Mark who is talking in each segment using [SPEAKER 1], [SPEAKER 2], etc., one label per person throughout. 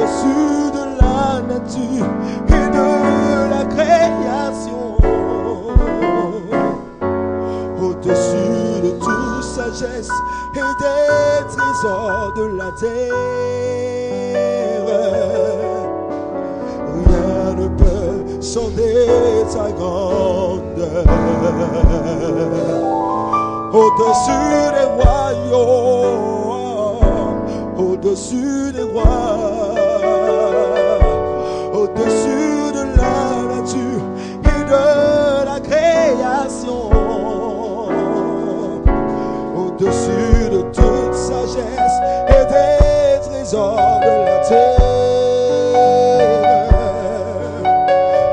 [SPEAKER 1] au-dessus de la nature et de la création, au-dessus de toute sagesse et des trésors de la terre. Rien ne peut sonder ta grandeur. Au-dessus des royaumes, au-dessus des rois, au-dessus de la nature et de la création, au-dessus de toute sagesse et des trésors de la terre.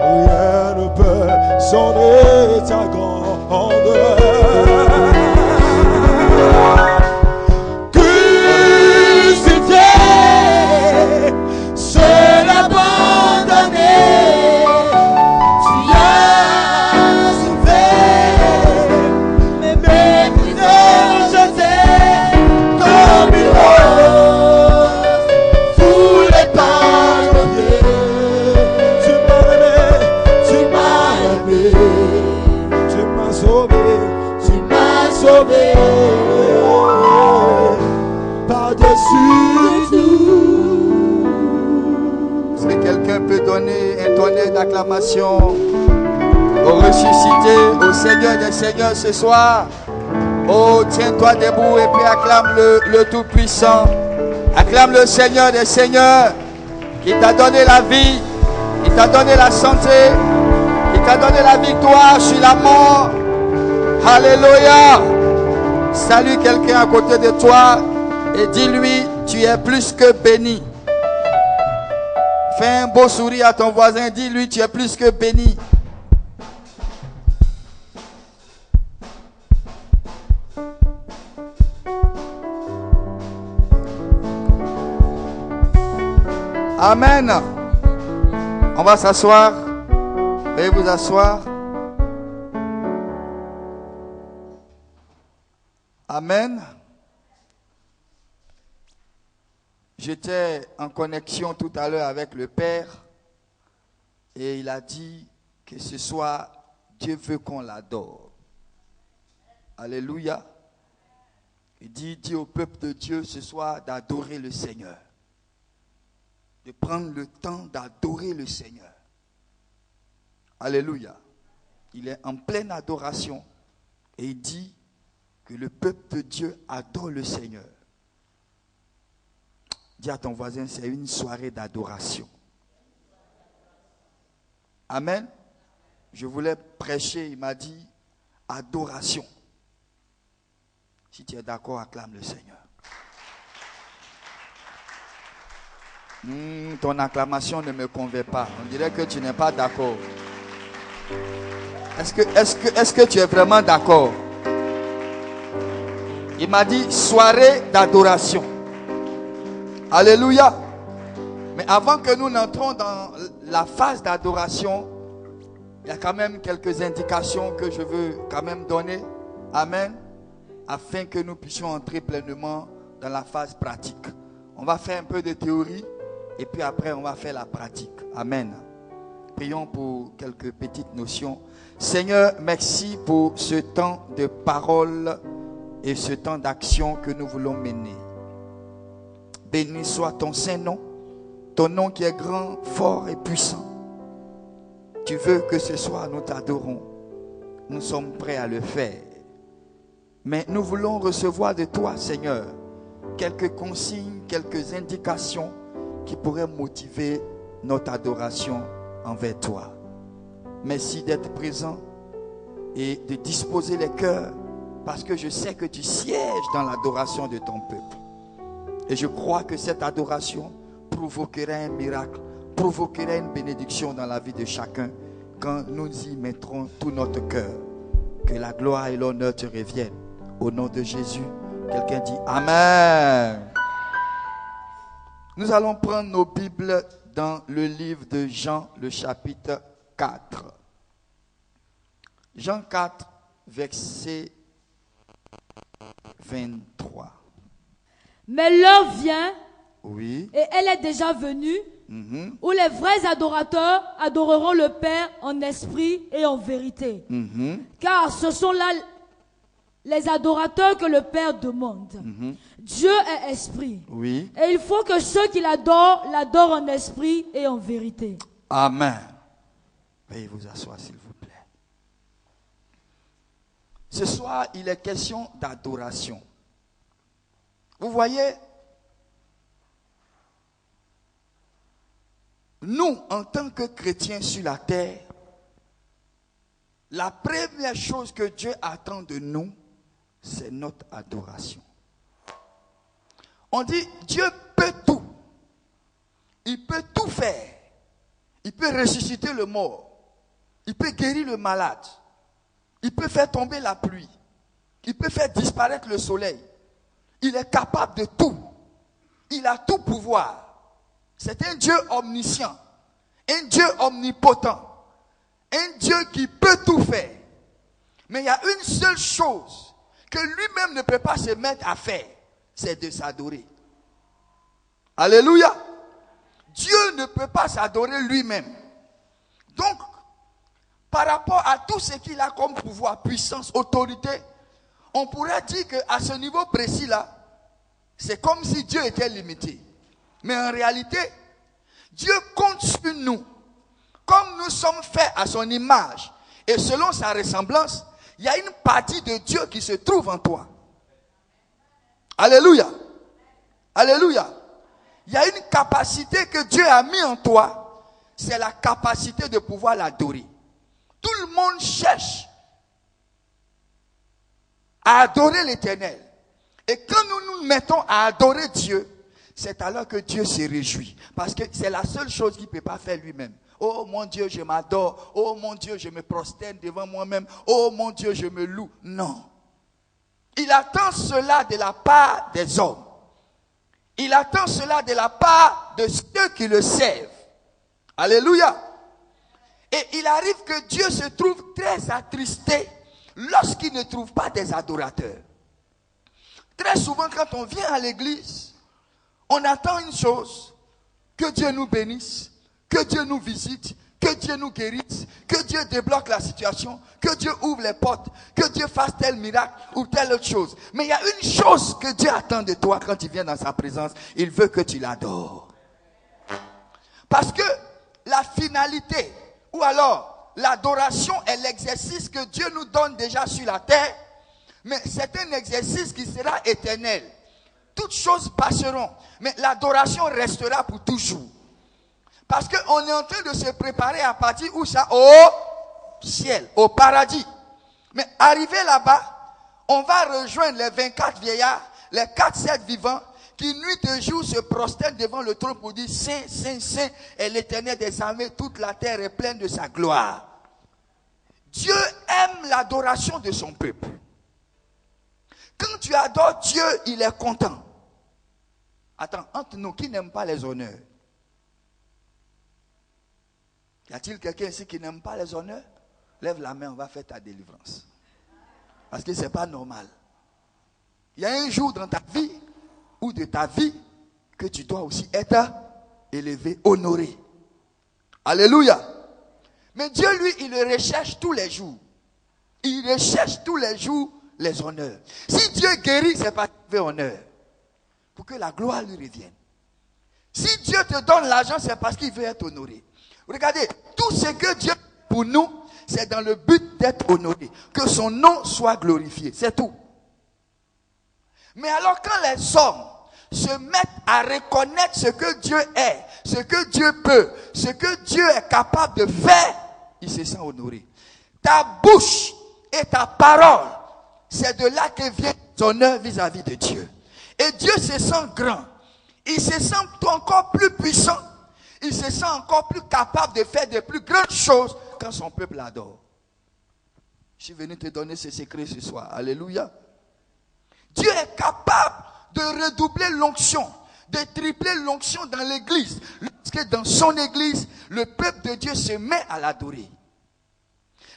[SPEAKER 1] Rien ne peut sonder ta grandeur.
[SPEAKER 2] Si quelqu'un peut donner un tonnerre d'acclamation au ressuscité, au Seigneur des Seigneurs ce soir. Oh, tiens-toi debout et puis acclame le Tout-Puissant. Acclame le Seigneur des Seigneurs qui t'a donné la vie, qui t'a donné la santé, qui t'a donné la victoire sur la mort. Alléluia. Salue quelqu'un à côté de toi et dis-lui, tu es plus que béni. Fais un beau sourire à ton voisin, dis-lui, tu es plus que béni. Amen. On va s'asseoir. Veuillez vous asseoir. Amen. J'étais en connexion tout à l'heure avec le Père et il a dit que ce soir, Dieu veut qu'on l'adore. Alléluia. Il dit au peuple de Dieu ce soir d'adorer le Seigneur. De prendre le temps d'adorer le Seigneur. Alléluia. Il est en pleine adoration et il dit que le peuple de Dieu adore le Seigneur. Dis à ton voisin, c'est une soirée d'adoration. Amen. Je voulais prêcher, il m'a dit adoration. Si tu es d'accord, acclame le Seigneur. Ton acclamation ne me convainc pas. On dirait que tu n'es pas d'accord. Est-ce que tu es vraiment d'accord? Il m'a dit soirée d'adoration. Alléluia. Mais avant que nous n'entrons dans la phase d'adoration, il y a quand même quelques indications que je veux quand même donner. Amen. Afin que nous puissions entrer pleinement dans la phase pratique. On va faire un peu de théorie et puis après on va faire la pratique. Amen. Prions pour quelques petites notions. Seigneur, merci pour ce temps de parole et ce temps d'action que nous voulons mener. Béni soit ton Saint-Nom, ton nom qui est grand, fort et puissant. Tu veux que ce soir nous t'adorons. Nous sommes prêts à le faire. Mais nous voulons recevoir de toi, Seigneur, quelques consignes, quelques indications qui pourraient motiver notre adoration envers toi. Merci d'être présent et de disposer les cœurs parce que je sais que tu sièges dans l'adoration de ton peuple. Et je crois que cette adoration provoquera un miracle, provoquera une bénédiction dans la vie de chacun quand nous y mettrons tout notre cœur. Que la gloire et l'honneur te reviennent. Au nom de Jésus, quelqu'un dit Amen. Nous allons prendre nos Bibles dans le livre de Jean, le chapitre 4. Jean 4, verset 23.
[SPEAKER 3] Mais l'heure vient
[SPEAKER 2] Oui.
[SPEAKER 3] Et elle est déjà venue,
[SPEAKER 2] Mhm.
[SPEAKER 3] où les vrais adorateurs adoreront le Père en esprit et en vérité.
[SPEAKER 2] Mhm.
[SPEAKER 3] Car ce sont là les adorateurs que le Père demande.
[SPEAKER 2] Mhm.
[SPEAKER 3] Dieu est esprit.
[SPEAKER 2] Oui.
[SPEAKER 3] Et il faut que ceux qui l'adorent, l'adorent en esprit et en vérité.
[SPEAKER 2] Amen. Veuillez vous asseoir, s'il vous plaît. Ce soir, il est question d'adoration. Vous voyez, nous, en tant que chrétiens sur la terre, la première chose que Dieu attend de nous, c'est notre adoration. On dit, Dieu peut tout. Il peut tout faire. Il peut ressusciter le mort. Il peut guérir le malade. Il peut faire tomber la pluie. Il peut faire disparaître le soleil. Il est capable de tout. Il a tout pouvoir. C'est un Dieu omniscient. Un Dieu omnipotent. Un Dieu qui peut tout faire. Mais il y a une seule chose que lui-même ne peut pas se mettre à faire. C'est de s'adorer. Alléluia. Dieu ne peut pas s'adorer lui-même. Donc, par rapport à tout ce qu'il a comme pouvoir, puissance, autorité, on pourrait dire qu'à ce niveau précis-là, c'est comme si Dieu était limité. Mais en réalité, Dieu compte sur nous. Comme nous sommes faits à son image et selon sa ressemblance, il y a une partie de Dieu qui se trouve en toi. Alléluia. Alléluia. Il y a une capacité que Dieu a mis en toi. C'est la capacité de pouvoir l'adorer. Tout le monde cherche à adorer l'Éternel. Et quand nous nous mettons à adorer Dieu, c'est alors que Dieu se réjouit. Parce que c'est la seule chose qu'il ne peut pas faire lui-même. Oh mon Dieu, je m'adore. Oh mon Dieu, je me prosterne devant moi-même. Oh mon Dieu, je me loue. Non. Il attend cela de la part des hommes. Il attend cela de la part de ceux qui le servent. Alléluia. Et il arrive que Dieu se trouve très attristé lorsqu'il ne trouve pas des adorateurs. Très souvent, quand on vient à l'église, on attend une chose, que Dieu nous bénisse, que Dieu nous visite, que Dieu nous guérisse, que Dieu débloque la situation, que Dieu ouvre les portes, que Dieu fasse tel miracle ou telle autre chose. Mais il y a une chose que Dieu attend de toi quand tu viens dans sa présence, il veut que tu l'adores. Parce que la finalité, ou alors l'adoration est l'exercice que Dieu nous donne déjà sur la terre, mais c'est un exercice qui sera éternel. Toutes choses passeront, mais l'adoration restera pour toujours. Parce qu'on est en train de se préparer à partir où ça? Au ciel, au paradis. Mais arrivé là-bas, on va rejoindre les 24 vieillards, les 4-7 vivants, qui nuit et jour se prosternent devant le trône pour dire Saint, Saint, Saint est l'Éternel des armées, toute la terre est pleine de sa gloire. Dieu aime l'adoration de son peuple. Quand tu adores Dieu, il est content. Attends, entre nous, qui n'aime pas les honneurs? Y a-t-il quelqu'un ici qui n'aime pas les honneurs? Lève la main, on va faire ta délivrance. Parce que ce n'est pas normal. Il y a un jour dans ta vie, ou de ta vie, que tu dois aussi être élevé, honoré. Alléluia. Mais Dieu, lui, il le recherche tous les jours. Il recherche tous les jours les honneurs. Si Dieu guérit, c'est parce qu'il veut honneur. Pour que la gloire lui revienne. Si Dieu te donne l'argent, c'est parce qu'il veut être honoré. Regardez, tout ce que Dieu fait pour nous, c'est dans le but d'être honoré. Que son nom soit glorifié. C'est tout. Mais alors quand les hommes se mettent à reconnaître ce que Dieu est, ce que Dieu peut, ce que Dieu est capable de faire, ils se sentent honorés. Ta bouche et ta parole, c'est de là que vient ton honneur vis-à-vis de Dieu. Et Dieu se sent grand. Il se sent encore plus puissant. Il se sent encore plus capable de faire de plus grandes choses quand son peuple l'adore. Je suis venu te donner ce secret ce soir. Alléluia. Dieu est capable de redoubler l'onction, de tripler l'onction dans l'église. Lorsque dans son église, le peuple de Dieu se met à l'adorer.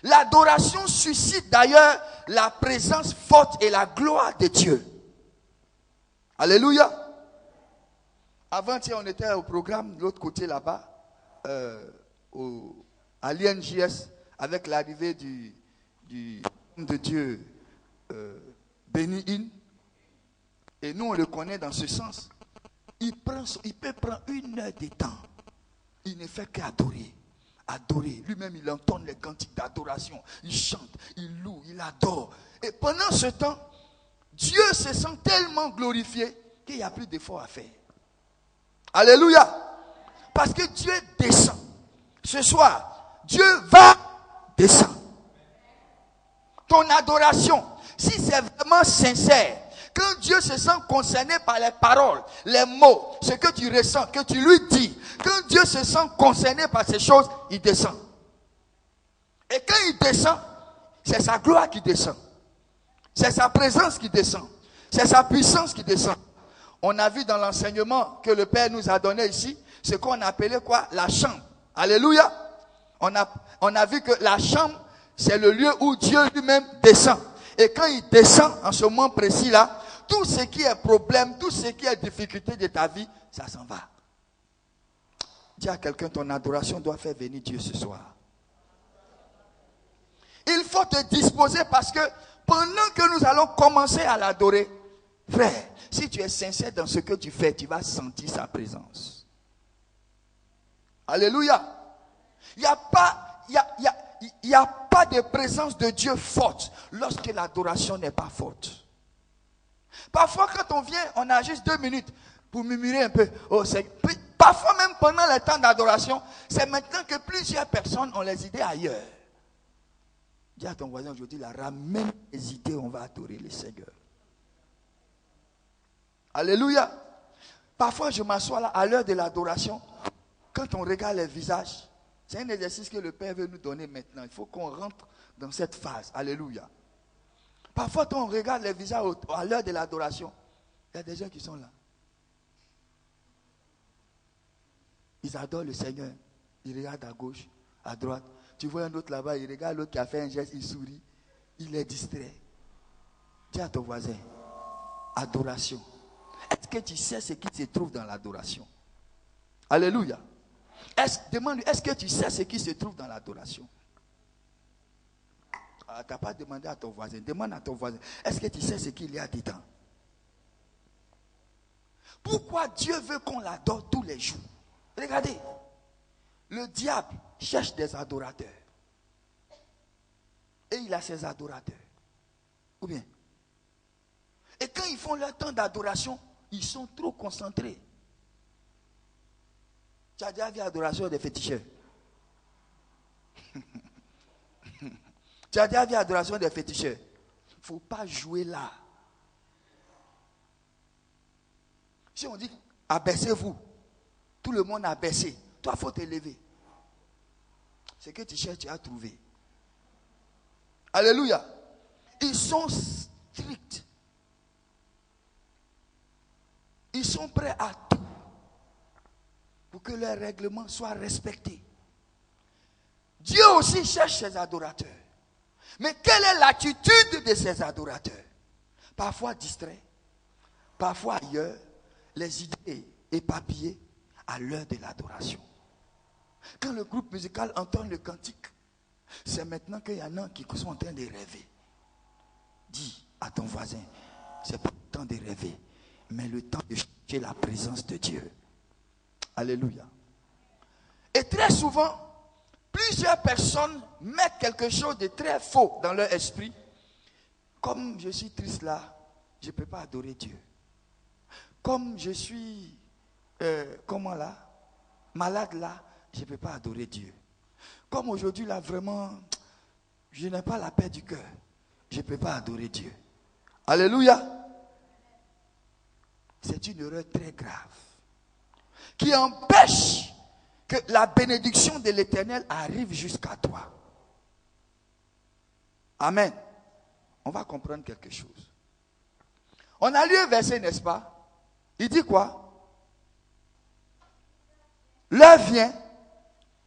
[SPEAKER 2] L'adoration suscite d'ailleurs la présence forte et la gloire de Dieu. Alléluia. Avant-hier, on était au programme de l'autre côté là-bas, à l'INJS, avec l'arrivée du homme de Dieu Benny Hinn. Et nous, on le connaît dans ce sens. Il peut prendre 1 heure de temps. Il ne fait qu'adorer. Adorer. Lui-même, il entonne les cantiques d'adoration. Il chante, il loue, il adore. Et pendant ce temps, Dieu se sent tellement glorifié qu'il n'y a plus d'effort à faire. Alléluia. Parce que Dieu descend. Ce soir, Dieu va descendre. Ton adoration, si c'est vraiment sincère, quand Dieu se sent concerné par les paroles, les mots, ce que tu ressens, que tu lui dis, quand Dieu se sent concerné par ces choses, il descend. Et quand il descend, c'est sa gloire qui descend. C'est sa présence qui descend. C'est sa puissance qui descend. On a vu dans l'enseignement que le Père nous a donné ici, ce qu'on appelait quoi? La chambre. Alléluia. On a vu que la chambre, c'est le lieu où Dieu lui-même descend. Et quand il descend, en ce moment précis-là, tout ce qui est problème, tout ce qui est difficulté de ta vie, ça s'en va. Dis à quelqu'un, ton adoration doit faire venir Dieu ce soir. Il faut te disposer parce que pendant que nous allons commencer à l'adorer, frère, si tu es sincère dans ce que tu fais, tu vas sentir sa présence. Alléluia. Il n'y a pas de présence de Dieu forte lorsque l'adoration n'est pas forte. Parfois quand on vient, on a juste 2 minutes pour murmurer un peu. Parfois même pendant le temps d'adoration, c'est maintenant que plusieurs personnes ont les idées ailleurs. Dis à ton voisin aujourd'hui, ramène les idées, on va adorer le Seigneur. Alléluia. Parfois je m'assois là à l'heure de l'adoration. Quand on regarde les visages, c'est un exercice que le Père veut nous donner maintenant. Il faut qu'on rentre dans cette phase. Alléluia. Parfois, quand on regarde les visages à l'heure de l'adoration, il y a des gens qui sont là. Ils adorent le Seigneur. Ils regardent à gauche, à droite. Tu vois un autre là-bas, il regarde l'autre qui a fait un geste, il sourit. Il est distrait. Dis à ton voisin, adoration. Est-ce que tu sais ce qui se trouve dans l'adoration? Alléluia. Demande-lui, est-ce que tu sais ce qui se trouve dans l'adoration? Tu n'as pas demandé à ton voisin. Demande à ton voisin, est-ce que tu sais ce qu'il y a dedans? Pourquoi Dieu veut qu'on l'adore tous les jours? Regardez, le diable cherche des adorateurs. Et il a ses adorateurs. Ou bien? Et quand ils font leur temps d'adoration, ils sont trop concentrés. Tu as déjà vu l'adoration des féticheurs? Tu as déjà vu l'adoration des féticheurs? Il ne faut pas jouer là. Si on dit abaissez-vous, tout le monde a baissé. Toi, il faut te lever. Ce que tu cherches, tu as trouvé. Alléluia. Ils sont stricts. Ils sont prêts à tout pour que leurs règlements soient respectés. Dieu aussi cherche ses adorateurs. Mais quelle est l'attitude de ces adorateurs? Parfois distraits, parfois ailleurs, les idées éparpillées à l'heure de l'adoration. Quand le groupe musical entend le cantique, c'est maintenant qu'il y en a qui sont en train de rêver. Dis à ton voisin, c'est pas le temps de rêver, mais le temps de chercher la présence de Dieu. Alléluia. Et très souvent, plusieurs personnes mettent quelque chose de très faux dans leur esprit. Comme je suis triste là, je ne peux pas adorer Dieu. Comme je suis, malade là, je ne peux pas adorer Dieu. Comme aujourd'hui là, vraiment, je n'ai pas la paix du cœur. Je ne peux pas adorer Dieu. Alléluia. C'est une erreur très grave qui empêche que la bénédiction de l'Éternel arrive jusqu'à toi. Amen. On va comprendre quelque chose. On a lu un verset, n'est-ce pas? Il dit quoi? L'heure vient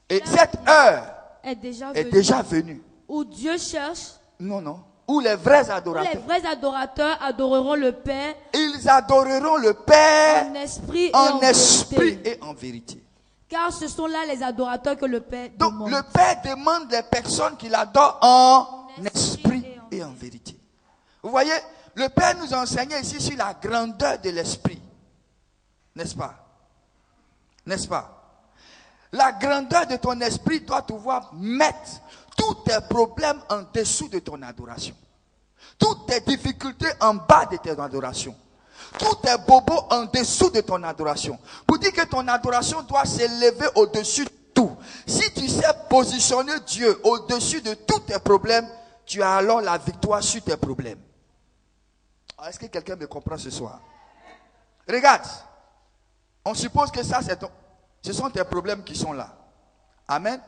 [SPEAKER 2] et cette heure est déjà venue.
[SPEAKER 3] Où Dieu cherche.
[SPEAKER 2] Non. Ou les vrais
[SPEAKER 3] Les
[SPEAKER 2] adorateurs.
[SPEAKER 3] vrais adorateurs adoreront le Père
[SPEAKER 2] Ils adoreront le Père
[SPEAKER 3] en esprit et
[SPEAKER 2] en
[SPEAKER 3] en
[SPEAKER 2] esprit
[SPEAKER 3] vérité.
[SPEAKER 2] et en vérité.
[SPEAKER 3] Car ce sont là les adorateurs que le Père
[SPEAKER 2] Donc
[SPEAKER 3] demande.
[SPEAKER 2] le Père demande des personnes qu'il adore en esprit et en vérité. Vous voyez, le Père nous a enseigné ici sur la grandeur de l'esprit. N'est-ce pas? N'est-ce pas? La grandeur de ton esprit doit pouvoir mettre tous tes problèmes en dessous de ton adoration. Toutes tes difficultés en bas de ton adoration. Tous tes bobos en dessous de ton adoration. Pour dire que ton adoration doit s'élever au-dessus de tout. Si tu sais positionner Dieu au-dessus de tous tes problèmes, tu as alors la victoire sur tes problèmes. Est-ce que quelqu'un me comprend ce soir? Regarde. On suppose que ça, ce sont tes problèmes qui sont là. Amen.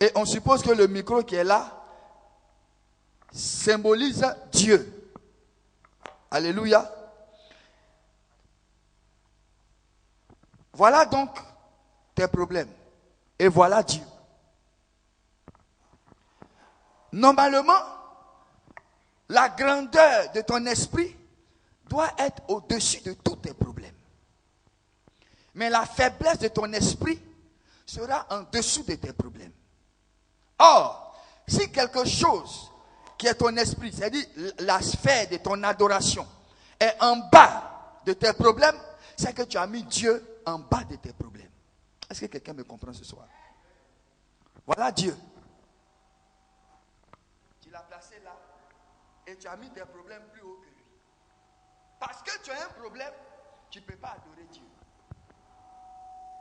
[SPEAKER 2] Et on suppose que le micro qui est là symbolise Dieu. Alléluia. Voilà donc tes problèmes. Et voilà Dieu. Normalement, la grandeur de ton esprit doit être au-dessus de tous tes problèmes. Mais la faiblesse de ton esprit sera en dessous de tes problèmes. Or, si quelque chose qui est ton esprit, c'est-à-dire la sphère de ton adoration, est en bas de tes problèmes, c'est que tu as mis Dieu en bas de tes problèmes. Est-ce que quelqu'un me comprend ce soir? Voilà Dieu. Tu l'as placé là et tu as mis tes problèmes plus haut que lui. Parce que tu as un problème, tu ne peux pas adorer Dieu.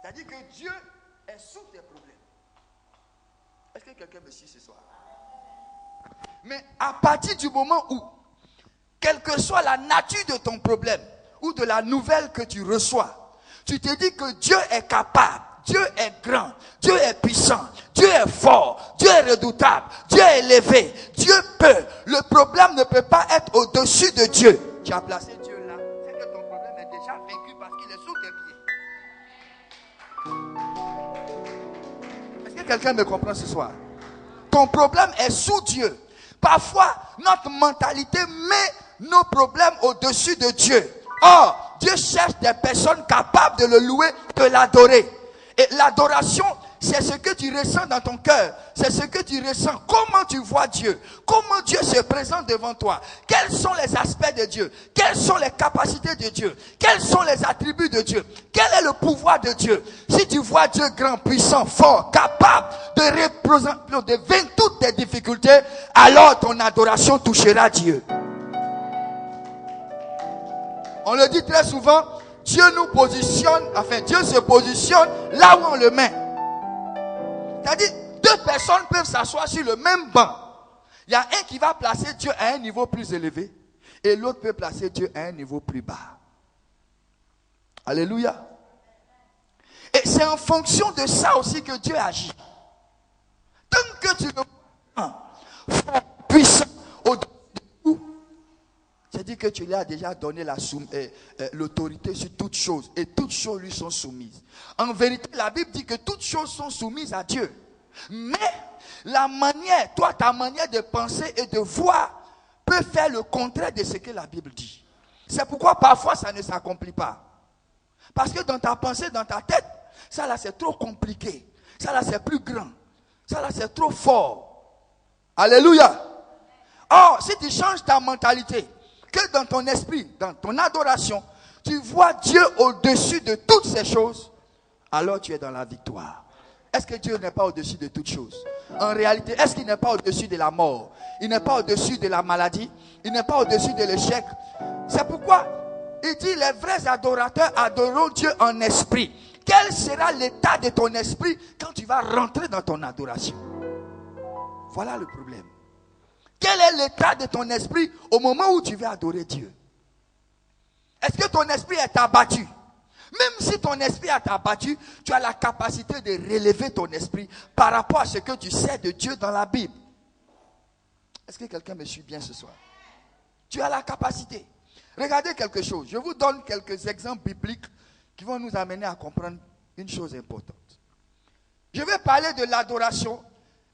[SPEAKER 2] C'est-à-dire que Dieu est sous tes problèmes. Est-ce que quelqu'un me suit ce soir? Mais à partir du moment où, quelle que soit la nature de ton problème ou de la nouvelle que tu reçois, tu te dis que Dieu est capable, Dieu est grand, Dieu est puissant, Dieu est fort, Dieu est redoutable, Dieu est élevé, Dieu peut. Le problème ne peut pas être au-dessus de Dieu. Tu as placé Dieu là, c'est que ton problème est déjà vaincu parce qu'il est sous tes pieds. Est-ce que quelqu'un me comprend ce soir? Ton problème est sous Dieu. Parfois, notre mentalité met nos problèmes au-dessus de Dieu. Or, Dieu cherche des personnes capables de le louer, de l'adorer. Et l'adoration, c'est ce que tu ressens dans ton cœur. C'est ce que tu ressens. Comment tu vois Dieu? Comment Dieu se présente devant toi? Quels sont les aspects de Dieu? Quelles sont les capacités de Dieu? Quels sont les attributs de Dieu? Quel est le pouvoir de Dieu? Si tu vois Dieu grand, puissant, fort, capable de représenter, de vaincre toutes tes difficultés, alors ton adoration touchera Dieu. On le dit très souvent, Dieu nous positionne, enfin Dieu se positionne là où on le met. C'est-à-dire, deux personnes peuvent s'asseoir sur le même banc. Il y a un qui va placer Dieu à un niveau plus élevé et l'autre peut placer Dieu à un niveau plus bas. Alléluia. Et c'est en fonction de ça aussi que Dieu agit. Tant que tu le vois puissant au-dessus de tout, c'est-à-dire que tu lui as déjà donné l'autorité sur toutes choses et toutes choses lui sont soumises. En vérité, la Bible dit que toutes choses sont soumises à Dieu. Mais la manière, toi, ta manière de penser et de voir peut faire le contraire de ce que la Bible dit. C'est pourquoi parfois ça ne s'accomplit pas. Parce que dans ta pensée, dans ta tête, ça là c'est trop compliqué. Ça là c'est plus grand. Ça là c'est trop fort. Alléluia. Or, si tu changes ta mentalité, que dans ton esprit, dans ton adoration, tu vois Dieu au-dessus de toutes ces choses, alors tu es dans la victoire. Est-ce que Dieu n'est pas au-dessus de toutes choses? En réalité, est-ce qu'il n'est pas au-dessus de la mort? Il n'est pas au-dessus de la maladie? Il n'est pas au-dessus de l'échec? C'est pourquoi il dit les vrais adorateurs adoreront Dieu en esprit. Quel sera l'état de ton esprit quand tu vas rentrer dans ton adoration? Voilà le problème. Quel est l'état de ton esprit au moment où tu vas adorer Dieu? Est-ce que ton esprit est abattu? Même si ton esprit est abattu, tu as la capacité de relever ton esprit par rapport à ce que tu sais de Dieu dans la Bible. Est-ce que quelqu'un me suit bien ce soir? Tu as la capacité. Regardez quelque chose. Je vous donne quelques exemples bibliques qui vont nous amener à comprendre une chose importante. Je vais parler de l'adoration.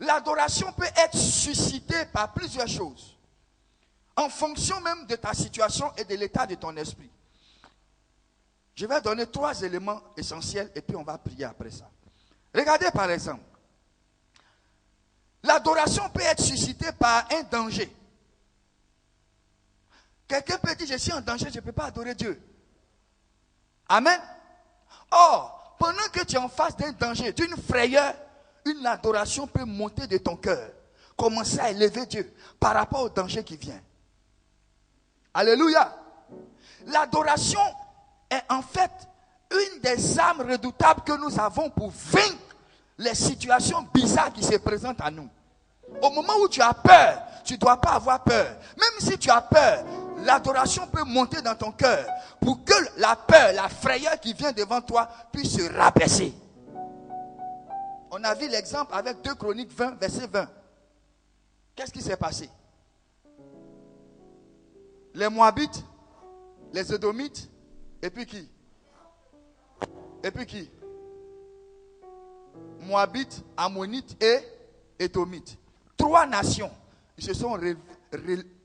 [SPEAKER 2] L'adoration peut être suscitée par plusieurs choses. En fonction même de ta situation et de l'état de ton esprit. Je vais donner 3 éléments essentiels et puis on va prier après ça. Regardez par exemple. L'adoration peut être suscitée par un danger. Quelqu'un peut dire, je suis en danger, je ne peux pas adorer Dieu. Amen. Or, pendant que tu es en face d'un danger, d'une frayeur, une adoration peut monter de ton cœur. Commencer à élever Dieu par rapport au danger qui vient. Alléluia. L'adoration est en fait une des armes redoutables que nous avons pour vaincre les situations bizarres qui se présentent à nous. Au moment où tu as peur, tu ne dois pas avoir peur. Même si tu as peur, l'adoration peut monter dans ton cœur pour que la peur, la frayeur qui vient devant toi puisse se rabaisser. On a vu l'exemple avec 2 Chroniques 20, verset 20. Qu'est-ce qui s'est passé? Les Moabites, les Édomites, et puis qui? Et puis qui? Moabites, Ammonites et Édomites. 3 nations, ils se sont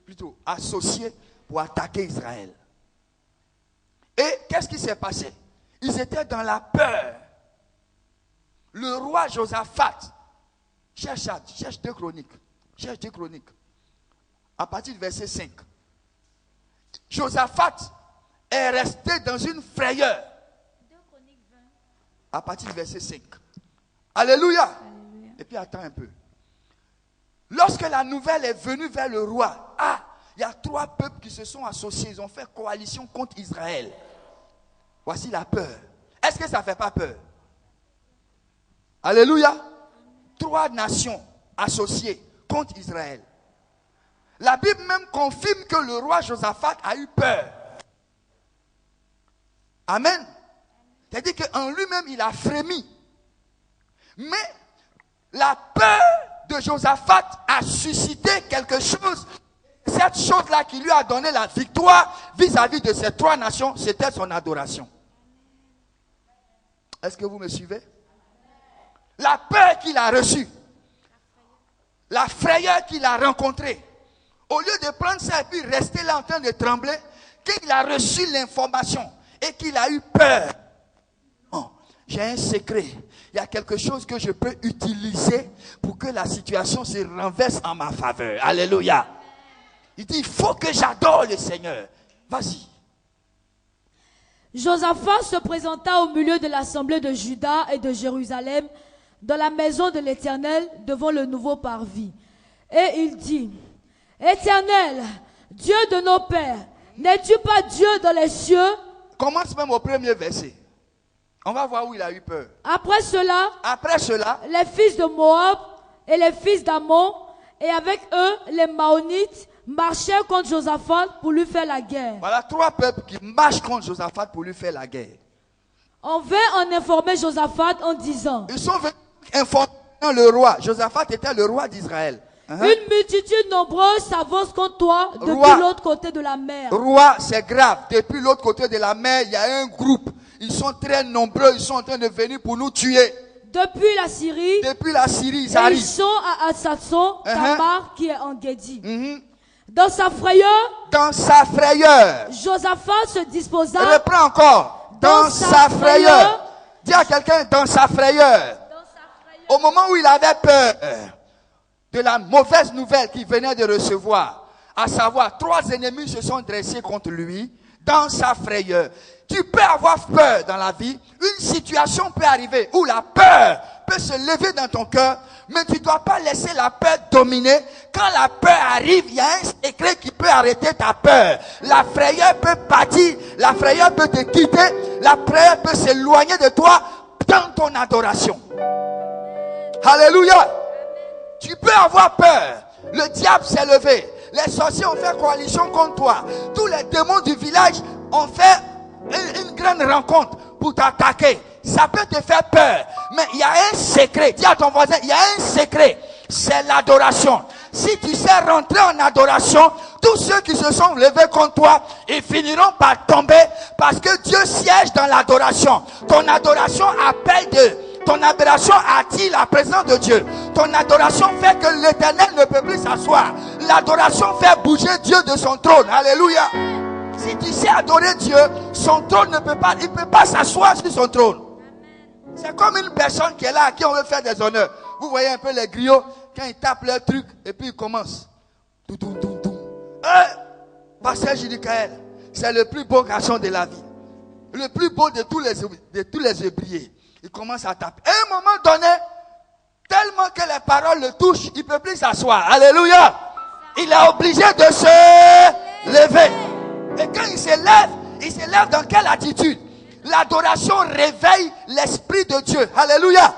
[SPEAKER 2] plutôt associés pour attaquer Israël. Et qu'est-ce qui s'est passé? Ils étaient dans la peur. Le roi Josaphat, cherche 2 Chroniques. Cherche 2 Chroniques. À partir du verset 5. Josaphat est resté dans une frayeur.
[SPEAKER 3] 2 Chroniques 20.
[SPEAKER 2] À partir du verset 5. Alléluia.
[SPEAKER 3] Alléluia.
[SPEAKER 2] Et puis attends un peu. Lorsque la nouvelle est venue vers le roi, il y a 3 peuples qui se sont associés. Ils ont fait coalition contre Israël. Voici la peur. Est-ce que ça ne fait pas peur? Alléluia. 3 nations associées contre Israël. La Bible même confirme que le roi Josaphat a eu peur. Amen. C'est-à-dire qu'en lui-même, il a frémi. Mais la peur de Josaphat a suscité quelque chose. Cette chose-là qui lui a donné la victoire vis-à-vis de ces 3 nations, c'était son adoration. Est-ce que vous me suivez? La peur qu'il a reçue, la frayeur qu'il a rencontrée, au lieu de prendre ça et puis rester là en train de trembler, qu'il a reçu l'information et qu'il a eu peur. Oh, j'ai un secret. Il y a quelque chose que je peux utiliser pour que la situation se renverse en ma faveur. Alléluia. Il dit, il faut que j'adore le Seigneur. Vas-y.
[SPEAKER 3] Josaphat se présenta au milieu de l'assemblée de Juda et de Jérusalem, dans la maison de l'Éternel, devant le nouveau parvis. Et il dit, Éternel, Dieu de nos pères, n'es-tu pas Dieu dans les cieux?
[SPEAKER 2] Commence même au premier verset. On va voir où il a eu peur.
[SPEAKER 3] Après cela,
[SPEAKER 2] les
[SPEAKER 3] fils de Moab et les fils d'Ammon, et avec eux, les Maonites, marchèrent contre Josaphat pour lui faire la guerre.
[SPEAKER 2] Voilà 3 peuples qui marchent contre Josaphat pour lui faire la guerre.
[SPEAKER 3] On vint en informer Josaphat en disant,
[SPEAKER 2] ils sont venus informer le roi. Josaphat était le roi d'Israël.
[SPEAKER 3] Une multitude nombreuse s'avance contre toi depuis l'autre côté de la mer.
[SPEAKER 2] Roi, c'est grave. Depuis l'autre côté de la mer, il y a un groupe. Ils sont très nombreux. Ils sont en train de venir pour nous tuer.
[SPEAKER 3] Depuis la Syrie,
[SPEAKER 2] ils arrivent.
[SPEAKER 3] Ils sont à Hatsatson, Tamar, qui est en Guédi. Dans sa frayeur, Josaphat se disposa.
[SPEAKER 2] Reprends encore. Dans sa frayeur. Dis à quelqu'un, dans sa frayeur. Au moment où il avait peur de la mauvaise nouvelle qu'il venait de recevoir, à savoir 3 ennemis se sont dressés contre lui, dans sa frayeur. Tu peux avoir peur dans la vie, une situation peut arriver où la peur peut se lever dans ton cœur, mais tu ne dois pas laisser la peur dominer. Quand la peur arrive, il y a un secret qui peut arrêter ta peur. La frayeur peut partir, la frayeur peut te quitter, la frayeur peut s'éloigner de toi dans ton adoration. Alléluia. Tu peux avoir peur. Le diable s'est levé. Les sorciers ont fait coalition contre toi. Tous les démons du village ont fait une grande rencontre pour t'attaquer. Ça peut te faire peur. Mais il y a un secret. Dis à ton voisin, il y a un secret. C'est l'adoration. Si tu sais rentrer en adoration, tous ceux qui se sont levés contre toi, ils finiront par tomber parce que Dieu siège dans l'adoration. Ton adoration appelle Dieu. Ton adoration attire la présence de Dieu. Ton adoration fait que l'Éternel ne peut plus s'asseoir. L'adoration fait bouger Dieu de son trône. Alléluia. Si tu sais adorer Dieu, son trône ne peut pas, il ne peut pas s'asseoir sur son trône. C'est comme une personne qui est là, à qui on veut faire des honneurs. Vous voyez un peu les griots, quand ils tapent leur truc, et puis ils commencent. Pasteur Judicaël, c'est le plus beau garçon de la vie. Le plus beau de tous les ouvriers. Il commence à taper. À un moment donné, tellement que les paroles le touchent, il ne peut plus s'asseoir. Alléluia. Il est obligé de se lever. Et quand il se lève dans quelle attitude? L'adoration réveille l'Esprit de Dieu. Alléluia.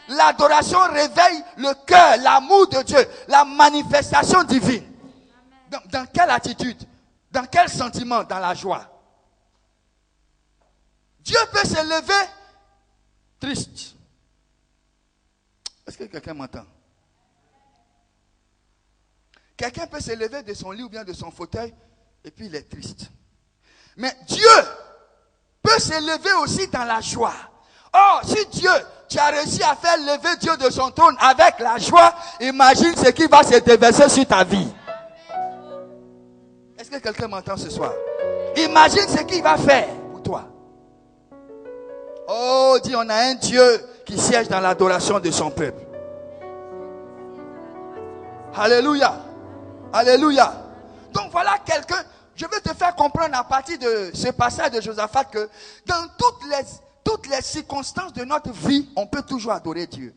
[SPEAKER 2] L'adoration réveille le cœur, l'amour de Dieu, la manifestation divine. Dans quelle attitude? Dans quel sentiment? Dans la joie. Dieu peut se lever triste. Est-ce que quelqu'un m'entend? Quelqu'un peut se lever de son lit ou bien de son fauteuil et puis il est triste. Mais Dieu peut se lever aussi dans la joie. Oh, si Dieu, tu as réussi à faire lever Dieu de son trône avec la joie, imagine ce qui va se déverser sur ta vie. Est-ce que quelqu'un m'entend ce soir? Imagine ce qu'il va faire pour toi. Oh, dis, on a un Dieu qui siège dans l'adoration de son peuple. Alléluia. Alléluia. Donc voilà quelqu'un, je veux te faire comprendre à partir de ce passage de Josaphat que dans toutes les circonstances de notre vie, on peut toujours adorer Dieu.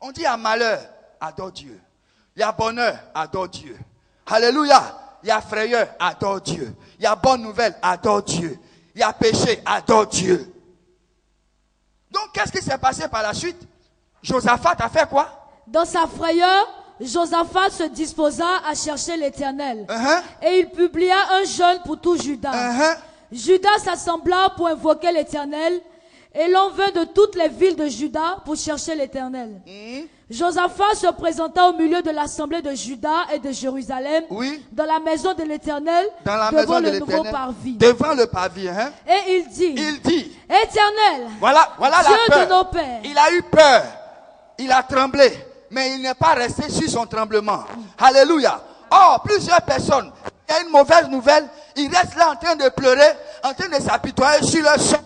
[SPEAKER 2] On dit à malheur, adore Dieu. Il y a bonheur, adore Dieu. Alléluia. Il y a frayeur, adore Dieu. Il y a bonne nouvelle, adore Dieu. Il y a péché, adore Dieu. Donc, qu'est-ce qui s'est passé par la suite? Josaphat a fait quoi?
[SPEAKER 3] Dans sa frayeur, Josaphat se disposa à chercher l'Éternel. Et il publia un jeûne pour tout Juda. Juda s'assembla pour invoquer l'Éternel. Et l'on vint de toutes les villes de Juda pour chercher l'Éternel. Josaphat se présenta au milieu de l'assemblée de Juda et de Jérusalem, dans la maison de l'Éternel, devant le nouveau parvis.
[SPEAKER 2] Devant le parvis,
[SPEAKER 3] Et il dit, Éternel,
[SPEAKER 2] voilà
[SPEAKER 3] Dieu
[SPEAKER 2] la peur
[SPEAKER 3] de nos pères.
[SPEAKER 2] Il a eu peur, il a tremblé, mais il n'est pas resté sur son tremblement. Alléluia. Or, plusieurs personnes, il y a une mauvaise nouvelle, ils restent là en train de pleurer, en train de s'apitoyer sur leur sang.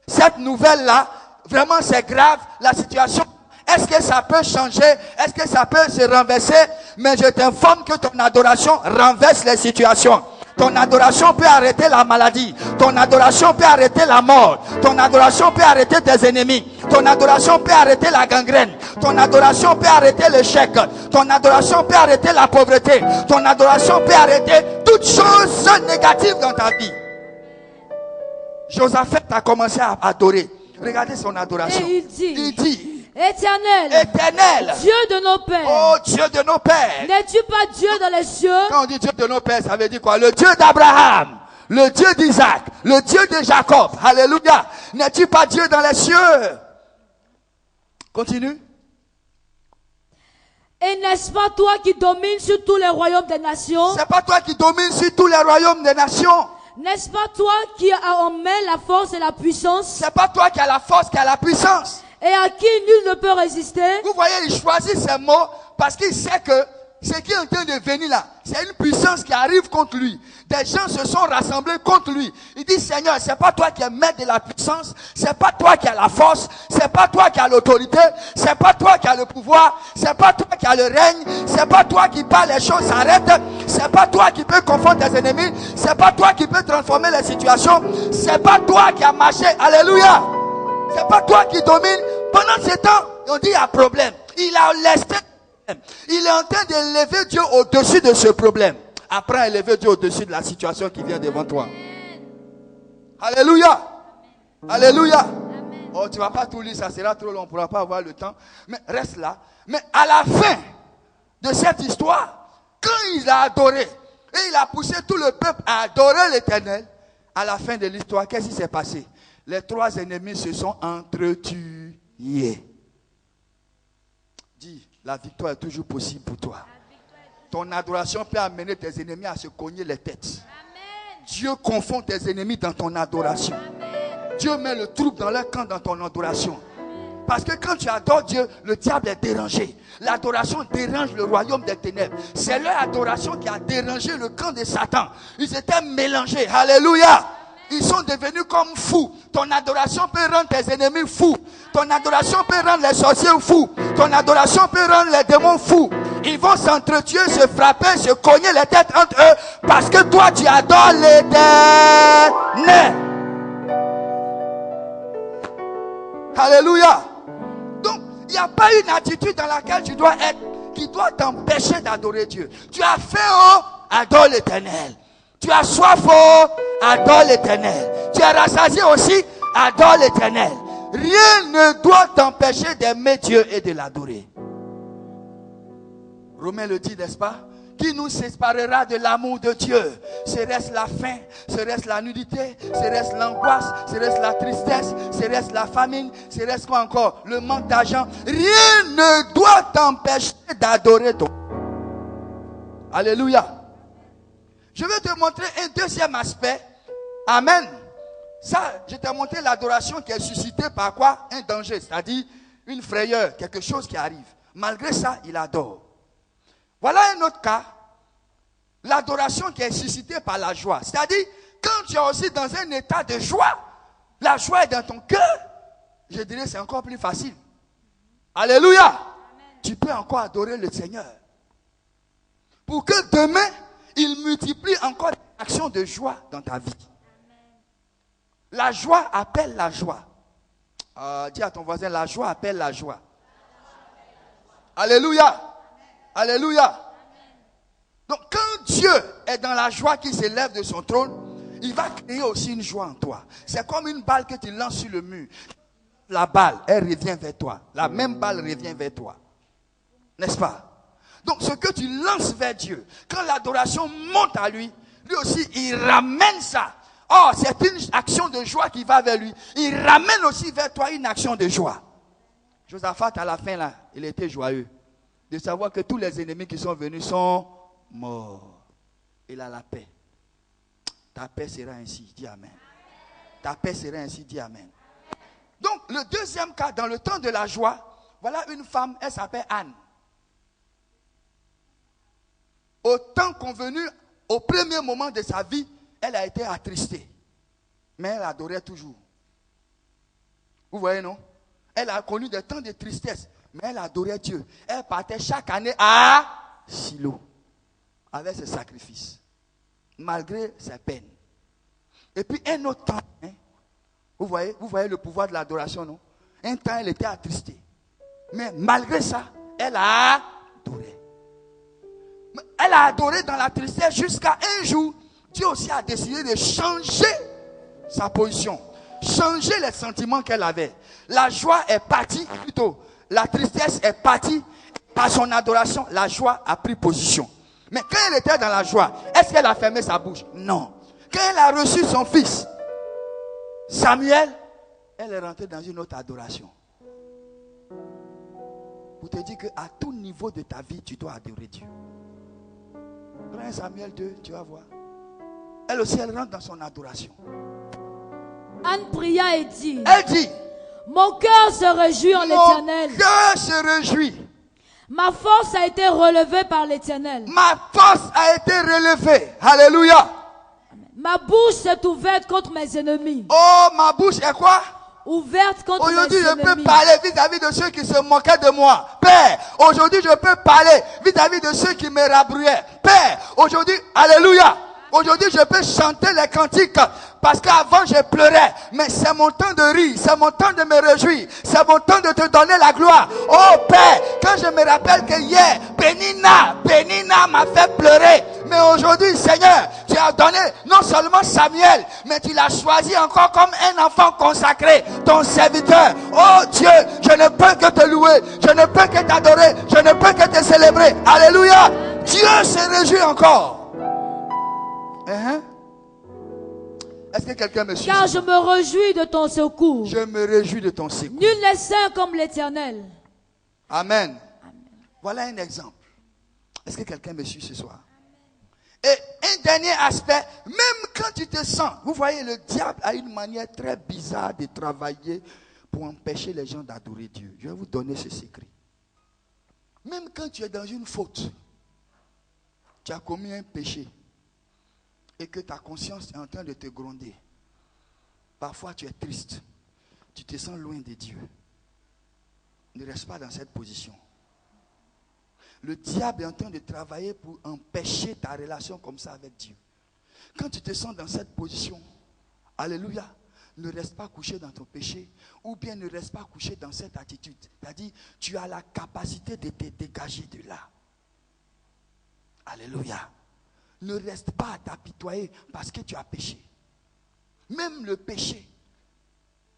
[SPEAKER 2] Cette nouvelle-là, vraiment c'est grave, la situation. Est-ce que ça peut changer? Est-ce que ça peut se renverser? Mais je t'informe que ton adoration renverse les situations. Ton adoration peut arrêter la maladie. Ton adoration peut arrêter la mort. Ton adoration peut arrêter tes ennemis. Ton adoration peut arrêter la gangrène. Ton adoration peut arrêter l'échec. Ton adoration peut arrêter la pauvreté. Ton adoration peut arrêter toutes choses négatives dans ta vie. Josaphat a commencé à adorer. Regardez son adoration.
[SPEAKER 3] Et il dit,
[SPEAKER 2] Éternel,
[SPEAKER 3] Dieu de nos pères.
[SPEAKER 2] Oh Dieu de nos pères.
[SPEAKER 3] N'es-tu pas Dieu dans les cieux?
[SPEAKER 2] Quand on dit Dieu de nos pères, ça veut dire quoi? Le Dieu d'Abraham, le Dieu d'Isaac, le Dieu de Jacob. Alléluia. N'es-tu pas Dieu dans les cieux? Continue.
[SPEAKER 3] Et n'est-ce pas toi qui domines sur tous les royaumes des nations?
[SPEAKER 2] C'est pas toi qui domines sur tous les royaumes des nations?
[SPEAKER 3] N'est-ce pas toi qui as en main la force et la puissance?
[SPEAKER 2] C'est pas toi qui as la force, qui as la puissance.
[SPEAKER 3] Et à qui nul ne peut résister?
[SPEAKER 2] Vous voyez, il choisit ces mots parce qu'il sait que ce qui est en train de venir là, c'est une puissance qui arrive contre lui. Des gens se sont rassemblés contre lui. Il dit, Seigneur, c'est pas toi qui es maître de la puissance, c'est pas toi qui as la force, c'est pas toi qui as l'autorité, c'est pas toi qui as le pouvoir, c'est pas toi qui as le règne, c'est pas toi qui parle, les choses s'arrêtent, c'est pas toi qui peux confondre tes ennemis, c'est pas toi qui peux transformer les situations, c'est pas toi qui as marché, alléluia. C'est pas toi qui domine. Pendant ce temps, on dit il y a problème. Il a laissé. Il est en train d'élever Dieu au-dessus de ce problème. Apprends à élever Dieu au-dessus de la situation qui vient devant toi. Alléluia. Alléluia. Oh, tu ne vas pas tout lire, ça sera trop long, on ne pourra pas avoir le temps. Mais reste là. Mais à la fin de cette histoire, quand il a adoré, et il a poussé tout le peuple à adorer l'Éternel, à la fin de l'histoire, qu'est-ce qui s'est passé? Les trois ennemis se sont entretués. Dis, la victoire est toujours possible pour toi. Ton adoration peut amener tes ennemis à se cogner les têtes. Amen. Dieu confond tes ennemis dans ton adoration. Amen. Dieu met le trouble dans leur camp dans ton adoration. Parce que quand tu adores Dieu, le diable est dérangé. L'adoration dérange le royaume des ténèbres. C'est leur adoration qui a dérangé le camp de Satan. Ils étaient mélangés. Alléluia. Ils sont devenus comme fous. Ton adoration peut rendre tes ennemis fous. Ton adoration peut rendre les sorciers fous. Ton adoration peut rendre les démons fous. Ils vont s'entretuer, se frapper, se cogner les têtes entre eux. Parce que toi, tu adores l'Éternel. Alléluia. Donc, il n'y a pas une attitude dans laquelle tu dois être qui doit t'empêcher d'adorer Dieu. Tu as faim, adore l'Éternel. Tu as soif, adore l'Éternel. Tu es rassasié aussi, adore l'Éternel. Rien ne doit t'empêcher d'aimer Dieu et de l'adorer. Romain le dit, n'est-ce pas? Qui nous séparera de l'amour de Dieu? Serait-ce la faim? Serait-ce la nudité? Serait-ce l'angoisse? Serait-ce la tristesse? Serait-ce la famine? Serait-ce quoi encore? Le manque d'argent? Rien ne doit t'empêcher d'adorer ton. Alléluia. Je vais te montrer un deuxième aspect. Amen. Ça, je t'ai montré l'adoration qui est suscitée par quoi? Un danger, c'est-à-dire une frayeur, quelque chose qui arrive. Malgré ça, il adore. Voilà un autre cas. L'adoration qui est suscitée par la joie. C'est-à-dire, quand tu es aussi dans un état de joie, la joie est dans ton cœur, je dirais c'est encore plus facile. Alléluia. Amen. Tu peux encore adorer le Seigneur. Pour que demain, il multiplie encore les actions de joie dans ta vie. La joie appelle la joie. Dis à ton voisin, la joie appelle la joie. Alléluia. Alléluia. Donc quand Dieu est dans la joie qui s'élève de son trône, il va créer aussi une joie en toi. C'est comme une balle que tu lances sur le mur. La balle, elle revient vers toi. La même balle revient vers toi. N'est-ce pas? Donc ce que tu lances vers Dieu, quand l'adoration monte à lui, lui aussi il ramène ça. Oh, c'est une action de joie qui va vers lui. Il ramène aussi vers toi une action de joie. Josaphat à la fin là, il était joyeux de savoir que tous les ennemis qui sont venus sont morts. Il a la paix. Ta paix sera ainsi, dis Amen. Ta paix sera ainsi, dis Amen. Donc le deuxième cas, dans le temps de la joie, voilà une femme, elle s'appelle Anne. Au temps convenu, au premier moment de sa vie, elle a été attristée. Mais elle adorait toujours. Vous voyez, non? Elle a connu des temps de tristesse, mais elle adorait Dieu. Elle partait chaque année à Silo, avec ses sacrifices, malgré ses peines. Et puis un autre temps, hein, vous voyez le pouvoir de l'adoration, non? Un temps, elle était attristée. Mais malgré ça, elle a adoré. Elle a adoré dans la tristesse jusqu'à un jour, Dieu aussi a décidé de changer sa position, changer les sentiments qu'elle avait. La joie est partie, plutôt, la tristesse est partie. Par son adoration, la joie a pris position. Mais quand elle était dans la joie, est-ce qu'elle a fermé sa bouche? Non. Quand elle a reçu son fils, Samuel, elle est rentrée dans une autre adoration. Pour te dire qu'à tout niveau de ta vie, tu dois adorer Dieu. Prends Samuel 2, tu vas voir. Elle aussi, elle rentre dans son adoration.
[SPEAKER 3] Anne pria et dit,
[SPEAKER 2] elle dit,
[SPEAKER 3] mon cœur se réjouit en l'Éternel.
[SPEAKER 2] Mon cœur se réjouit.
[SPEAKER 3] Ma force a été relevée par l'Éternel.
[SPEAKER 2] Ma force a été relevée. Alléluia.
[SPEAKER 3] Ma bouche s'est ouverte contre mes ennemis.
[SPEAKER 2] Oh, ma bouche est quoi?
[SPEAKER 3] Ouverte contre mes ennemis.
[SPEAKER 2] Aujourd'hui, je peux parler vis-à-vis de ceux qui se moquaient de moi. Père, aujourd'hui, je peux parler vis-à-vis de ceux qui me rabrouaient. Père, aujourd'hui, alléluia. Aujourd'hui, je peux chanter les cantiques parce qu'avant, je pleurais. Mais c'est mon temps de rire, c'est mon temps de me réjouir, c'est mon temps de te donner la gloire. Oh Père, quand je me rappelle que hier, Pénina m'a fait pleurer. Mais aujourd'hui, Seigneur, tu as donné non seulement Samuel, mais tu l'as choisi encore comme un enfant consacré, ton serviteur. Oh Dieu, je ne peux que te louer, je ne peux que t'adorer, je ne peux que te célébrer. Alléluia. Dieu se réjouit encore. Est-ce que quelqu'un me suit?
[SPEAKER 3] Car je me réjouis de ton secours.
[SPEAKER 2] Je me réjouis de ton secours.
[SPEAKER 3] Nul n'est saint comme l'Éternel.
[SPEAKER 2] Amen. Voilà un exemple. Est-ce que quelqu'un me suit ce soir? Et un dernier aspect, même quand tu te sens, vous voyez, le diable a une manière très bizarre de travailler pour empêcher les gens d'adorer Dieu. Je vais vous donner ce secret. Même quand tu es dans une faute, tu as commis un péché et que ta conscience est en train de te gronder. Parfois tu es triste, tu te sens loin de Dieu. Ne reste pas dans cette position. Le diable est en train de travailler pour empêcher ta relation comme ça avec Dieu. Quand tu te sens dans cette position, alléluia, ne reste pas couché dans ton péché ou bien ne reste pas couché dans cette attitude. C'est-à-dire, tu as la capacité de te dégager de là. Alléluia. Ne reste pas à t'apitoyer parce que tu as péché. Même le péché,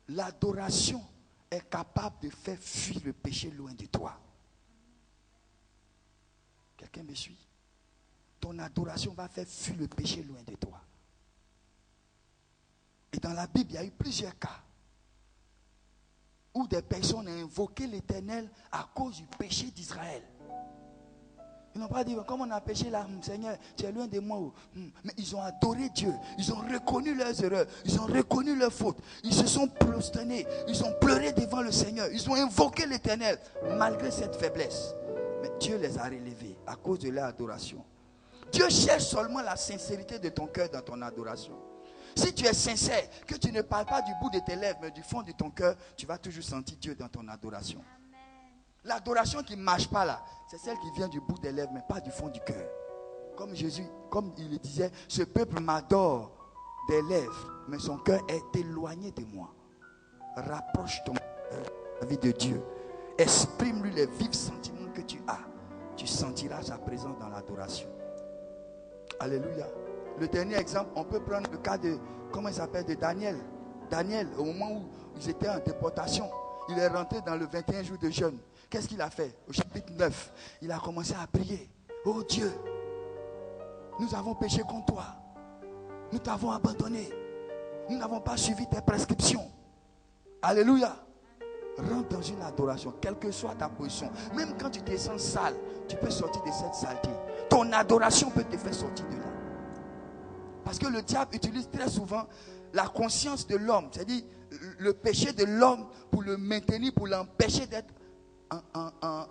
[SPEAKER 2] l'adoration est capable de faire fuir le péché loin de toi. Quelqu'un me suit? Ton adoration va faire fuir le péché loin de toi. Et dans la Bible, il y a eu plusieurs cas où des personnes ont invoqué l'Éternel à cause du péché d'Israël. Ils n'ont pas dit, comme on a péché là, Seigneur, tu es loin de moi. Mais ils ont adoré Dieu. Ils ont reconnu leurs erreurs. Ils ont reconnu leurs fautes. Ils se sont prosternés. Ils ont pleuré devant le Seigneur. Ils ont invoqué l'Éternel malgré cette faiblesse. Mais Dieu les a relevés à cause de leur adoration. Dieu cherche seulement la sincérité de ton cœur dans ton adoration. Si tu es sincère, que tu ne parles pas du bout de tes lèvres, mais du fond de ton cœur, tu vas toujours sentir Dieu dans ton adoration. L'adoration qui ne marche pas là, c'est celle qui vient du bout des lèvres, mais pas du fond du cœur. Comme Jésus, comme il le disait, ce peuple m'adore des lèvres, mais son cœur est éloigné de moi. Rapproche ton cœur de la vie de Dieu. Exprime-lui les vifs sentiments que tu as. Tu sentiras sa présence dans l'adoration. Alléluia. Le dernier exemple, on peut prendre le cas de, comment il s'appelle, de Daniel. Daniel, au moment où ils étaient en déportation, il est rentré dans le 21 jours de jeûne. Qu'est-ce qu'il a fait? Au chapitre 9, il a commencé à prier. Oh Dieu, nous avons péché contre toi. Nous t'avons abandonné. Nous n'avons pas suivi tes prescriptions. Alléluia. Rentre dans une adoration, quelle que soit ta position. Même quand tu te sens sale, tu peux sortir de cette saleté. Ton adoration peut te faire sortir de là. Parce que le diable utilise très souvent la conscience de l'homme, c'est-à-dire le péché de l'homme pour le maintenir, pour l'empêcher d'être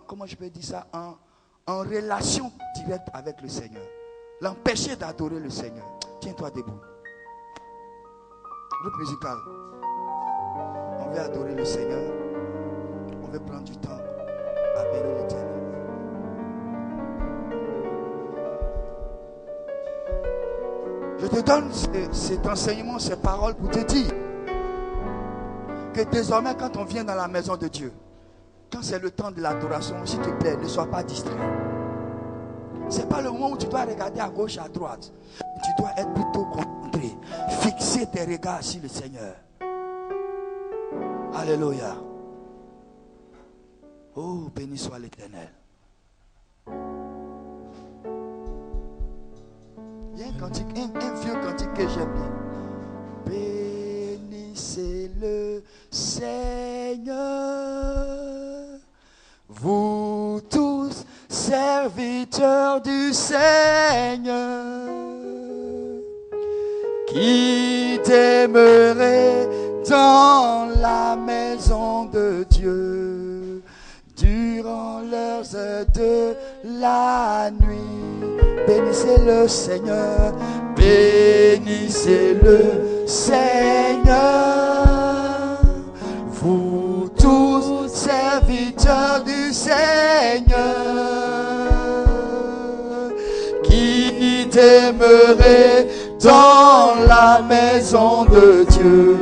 [SPEAKER 2] comment je peux dire ça, en relation directe avec le Seigneur. L'empêcher d'adorer le Seigneur. Tiens-toi debout. Groupe musical. On veut adorer le Seigneur. On veut prendre du temps à bénir l'Éternel. Je te donne cet enseignement, ces paroles pour te dire que désormais quand on vient dans la maison de Dieu, quand c'est le temps de l'adoration, s'il te plaît, ne sois pas distrait. Ce n'est pas le moment où tu dois regarder à gauche, à droite. Tu dois être plutôt concentré. Fixer tes regards sur le Seigneur. Alléluia. Oh, béni soit l'Éternel. Il y a un cantique, un vieux cantique que j'aime bien. Bénissez le Seigneur, vous tous serviteurs du Seigneur, qui demeurez dans la maison de Dieu durant l'heure de la nuit. Bénissez le Seigneur, bénissez le Seigneur, vous tous serviteurs du Seigneur, qui demeurez dans la maison de Dieu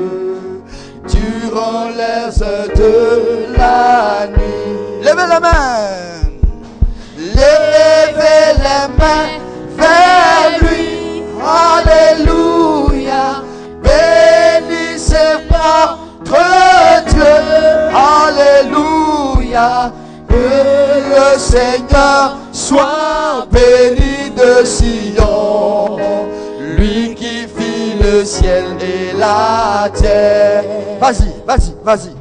[SPEAKER 2] durant les heures de la nuit. Levez la main. Levez les mains vers lui. Alléluia. Bénissez notre Dieu. Alléluia. Que le Seigneur soit béni de Sion, lui qui fit le ciel et la terre. Vas-y, vas-y, vas-y.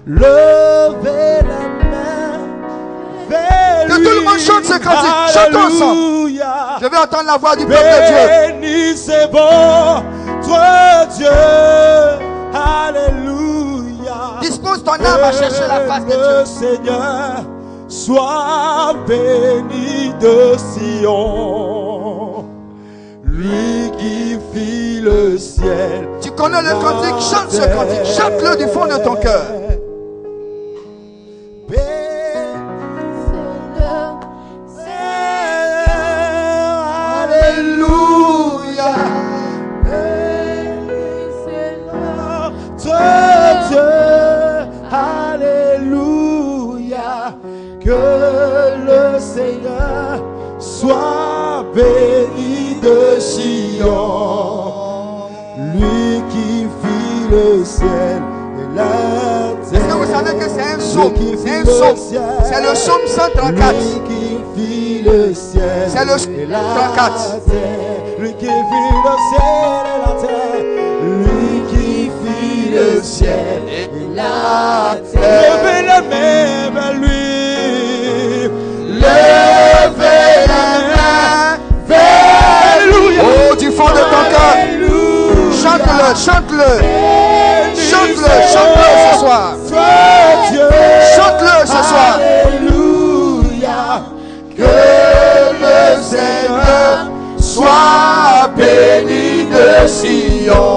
[SPEAKER 1] Levez la main vers lui.
[SPEAKER 2] Que tout le monde chante ce cantique. Chantons ensemble. Je veux entendre la voix du peuple de Dieu.
[SPEAKER 1] Bénissez votre Dieu. Alléluia.
[SPEAKER 2] Dispose ton âme à chercher la face de Dieu.
[SPEAKER 1] Le Seigneur soit béni de Sion. Lui qui fit le ciel.
[SPEAKER 2] Tu connais le cantique, chante ce cantique. Chante-le du fond de ton cœur.
[SPEAKER 1] Alléluia. Dieu, alléluia. Que le Seigneur soit béni de Sion. Lui qui fit le ciel et la terre.
[SPEAKER 2] Est-ce que vous savez que c'est un psaume? C'est un psaume. C'est le psaume 134.
[SPEAKER 1] Lui qui fit le ciel.
[SPEAKER 2] C'est le psaume 134.
[SPEAKER 1] Lui qui fit le ciel et la terre. Lui qui fit le ciel et la terre. Levez la main vers lui. Levez la main vers lui.
[SPEAKER 2] Oh, du fond de ton cœur. Chante-le, chante-le. Chante-le, chante-le ce soir. Chante-le ce soir.
[SPEAKER 1] Alléluia. Que le Seigneur soit béni de Sion.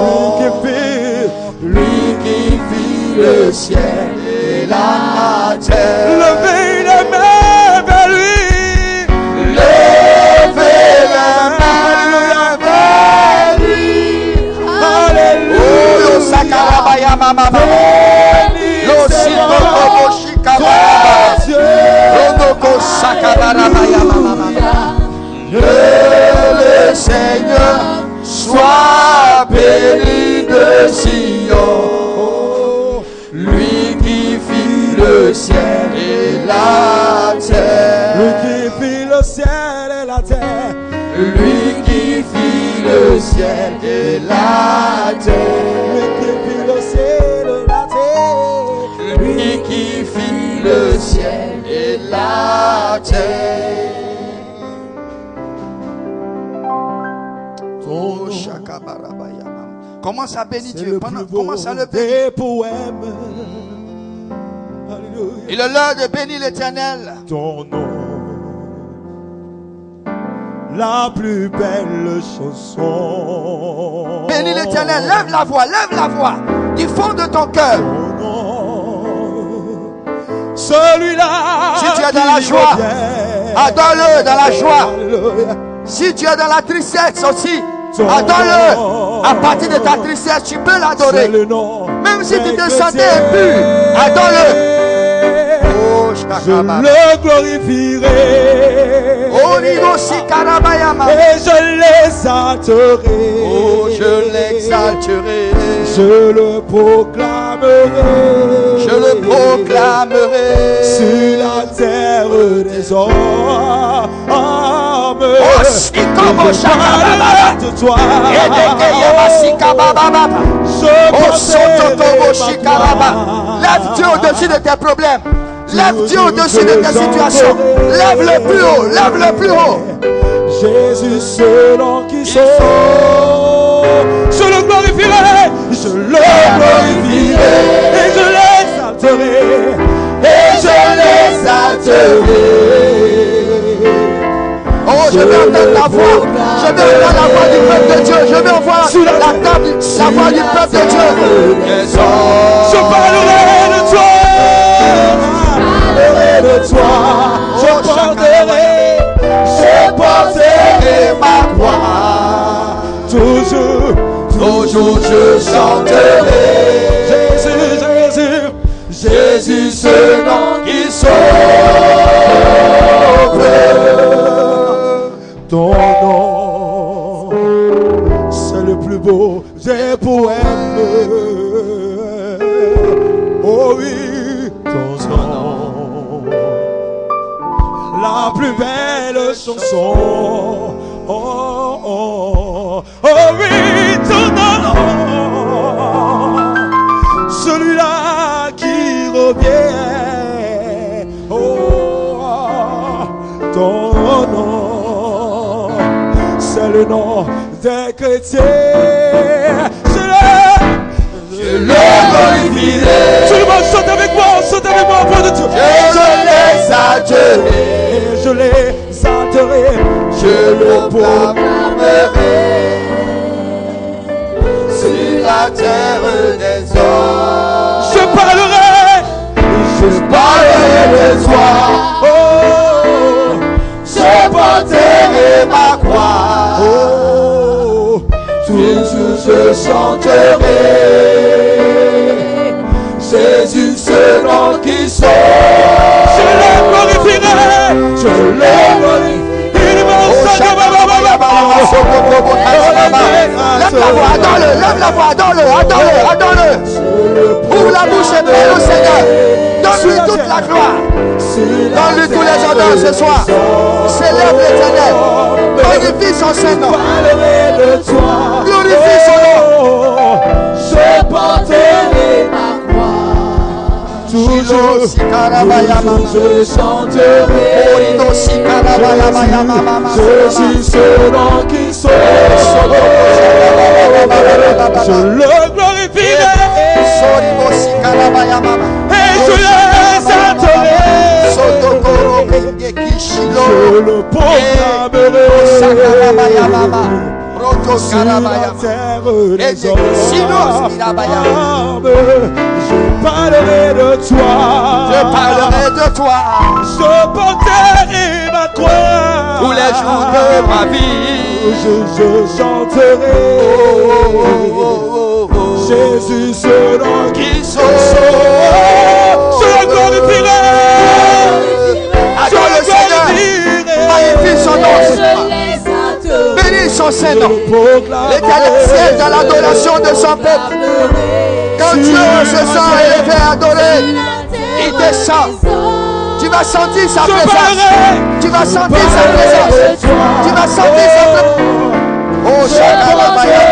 [SPEAKER 1] Lui qui fit le ciel et la terre. Levez la main vers lui. Levez la main vers lui. Alléluia.
[SPEAKER 2] Sakarabaya mama mama. Lo sikobo shikabara. Rodoko sakabarabaya mama mama.
[SPEAKER 1] Que le Seigneur soit béni de Sion. Lui qui fit le ciel et la terre. Lui qui fit le ciel et la terre. Lui qui fit le ciel et la terre. Lui qui fit le ciel et la terre. Lui qui fit le ciel et la terre.
[SPEAKER 2] Commence à bénir Dieu. Commence à le bénir. Il est l'heure de bénir l'Éternel.
[SPEAKER 1] Ton nom, la plus belle chanson.
[SPEAKER 2] Bénis l'Éternel. Lève la voix du fond de ton cœur.
[SPEAKER 1] Celui-là.
[SPEAKER 2] Si tu es dans la joie, adore-le dans la joie. Si tu es dans la tristesse aussi, adore-le. À partir de ta tristesse, tu peux l'adorer. Même si tu te sentais impur, adore-le. Je
[SPEAKER 1] le glorifierai. Et je l'exalterai.
[SPEAKER 2] Oh, je l'exalterai.
[SPEAKER 1] Je le proclamerai.
[SPEAKER 2] Je le proclamerai.
[SPEAKER 1] Sur la terre des hommes.
[SPEAKER 2] Oh, si comme
[SPEAKER 1] de toi.
[SPEAKER 2] Lève Dieu au-dessus de tes problèmes. Lève Dieu au-dessus de tes situations. Lève-le plus haut. Lève-le plus haut.
[SPEAKER 1] Jésus, ce nom qui sauve. Je le glorifierai. Je le glorifierai. Et je l'exalterai. Et je l'exalterai.
[SPEAKER 2] Oh, je vais entendre ta voix. Je vais entendre la voix du peuple de Dieu. Je vais voir la table, la voix du peuple de Dieu.
[SPEAKER 1] Je parlerai de toi. De toi, je porterai ma voix. Toujours je chanterai. Jésus, ce nom qui sauve. Ton nom, c'est le plus beau des poèmes. Oh oui, ton nom, la plus belle chanson. Oh, oh, oh, oh oui, ton nom, celui-là qui revient. Oh, ton nom, le nom des chrétiens. Je le glorifierai. Tout le monde chante avec moi, enfant de Dieu. Je les adorerai. Je les adorerai. Je le proclamerai sur la terre des hommes. Je parlerai de toi. Oh, je porterai ma croix. Oh, toujours je chanterai Jésus, ce nom qui sauve. Je le glorifierai. Je le glorifierai. Lève la voix, adore-le, lève la voix, adore-le. Ouvre la bouche et prie au Seigneur. Donne-lui toute la gloire. Donne-lui tous les honneurs ce soir. Célèbre l'Éternel. Glorifie son Saint-Nom. Glorifie son nom. Je porterai ma croix. Toujours je chanterai. Jésus, ce nom qui sauve. Je le glorifierai. Et je les adorerai. Je le proclamerai sur la terre des hommes. Je parlerai de toi. Je porterai ma croix.
[SPEAKER 2] Tous les jours de ma vie.
[SPEAKER 1] Je chanterai. Jésus, ce nom qui sauve. Je le glorifierai.
[SPEAKER 2] Adore le Seigneur. Magnifie son nom. Bénis son Saint-Nom. L'Éternel siège dans l'adoration de son peuple. Quand Dieu se sent élevé à adorer, il descend. Tu vas sentir sa présence. Tu vas sentir sa présence. Tu vas sentir sa présence. Oh, Shakalabaya.